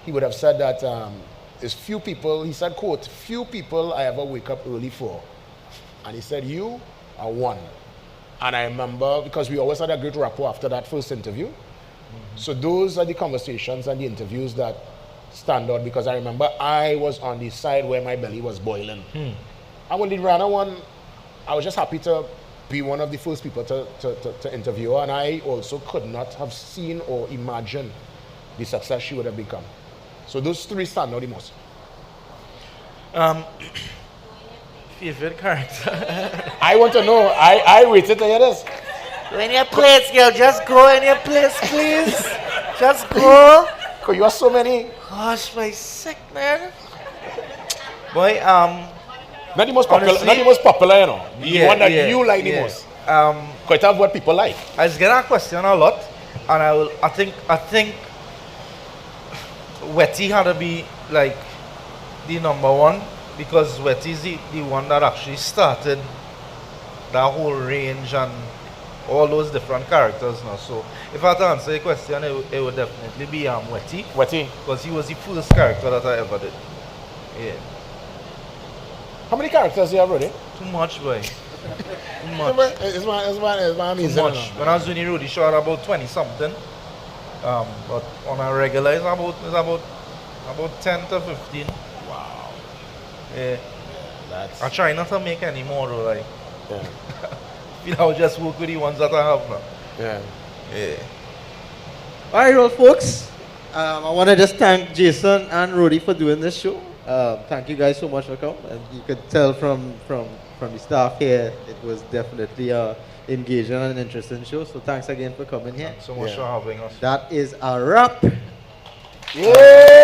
He would have said that there's few people, he said, quote, few people I ever wake up early for. And he said, you are one. And I remember, because we always had a great rapport after that first interview. So those are the conversations and the interviews that stand out, because I remember I was on the side where my belly was boiling. And when the Rana one, I was just happy to be one of the first people to interview her, and I also could not have seen or imagined the success she would have become. So those three stand out the most. Favorite character? I want to know. I waited to hear this. When your place, girl, just go in your place, please. Just go. Because you have so many. Gosh, my sick, man. Boy, not the most popular, honestly, not the most popular, you know. The yeah, one that yeah, you like the yeah. most. Quite have what people like. I just get that question a lot, and I think Wetty had to be like the number one, because Wetty is the one that actually started that whole range and all those different characters now. So if I had to answer your question, it would definitely be Wetty. Wetty. Because he was the first character that I ever did. Yeah. How many characters do you have already? Too much, boy. Too much. It's my amazing. Too much. When I was doing the Rodeys show, I had about 20 something. But on a regular, it's about 10 to 15. Wow. Yeah. That's... I try not to make any more though, like. Yeah. I'll just work with the ones that I have now. Yeah. Yeah. All right, well, folks, I want to just thank Jason and Rody for doing this show. Thank you guys so much for coming. And you could tell from the staff here, it was definitely a engaging and interesting show. So thanks again for coming here. Thanks so much for having us. That is a wrap. Yeah.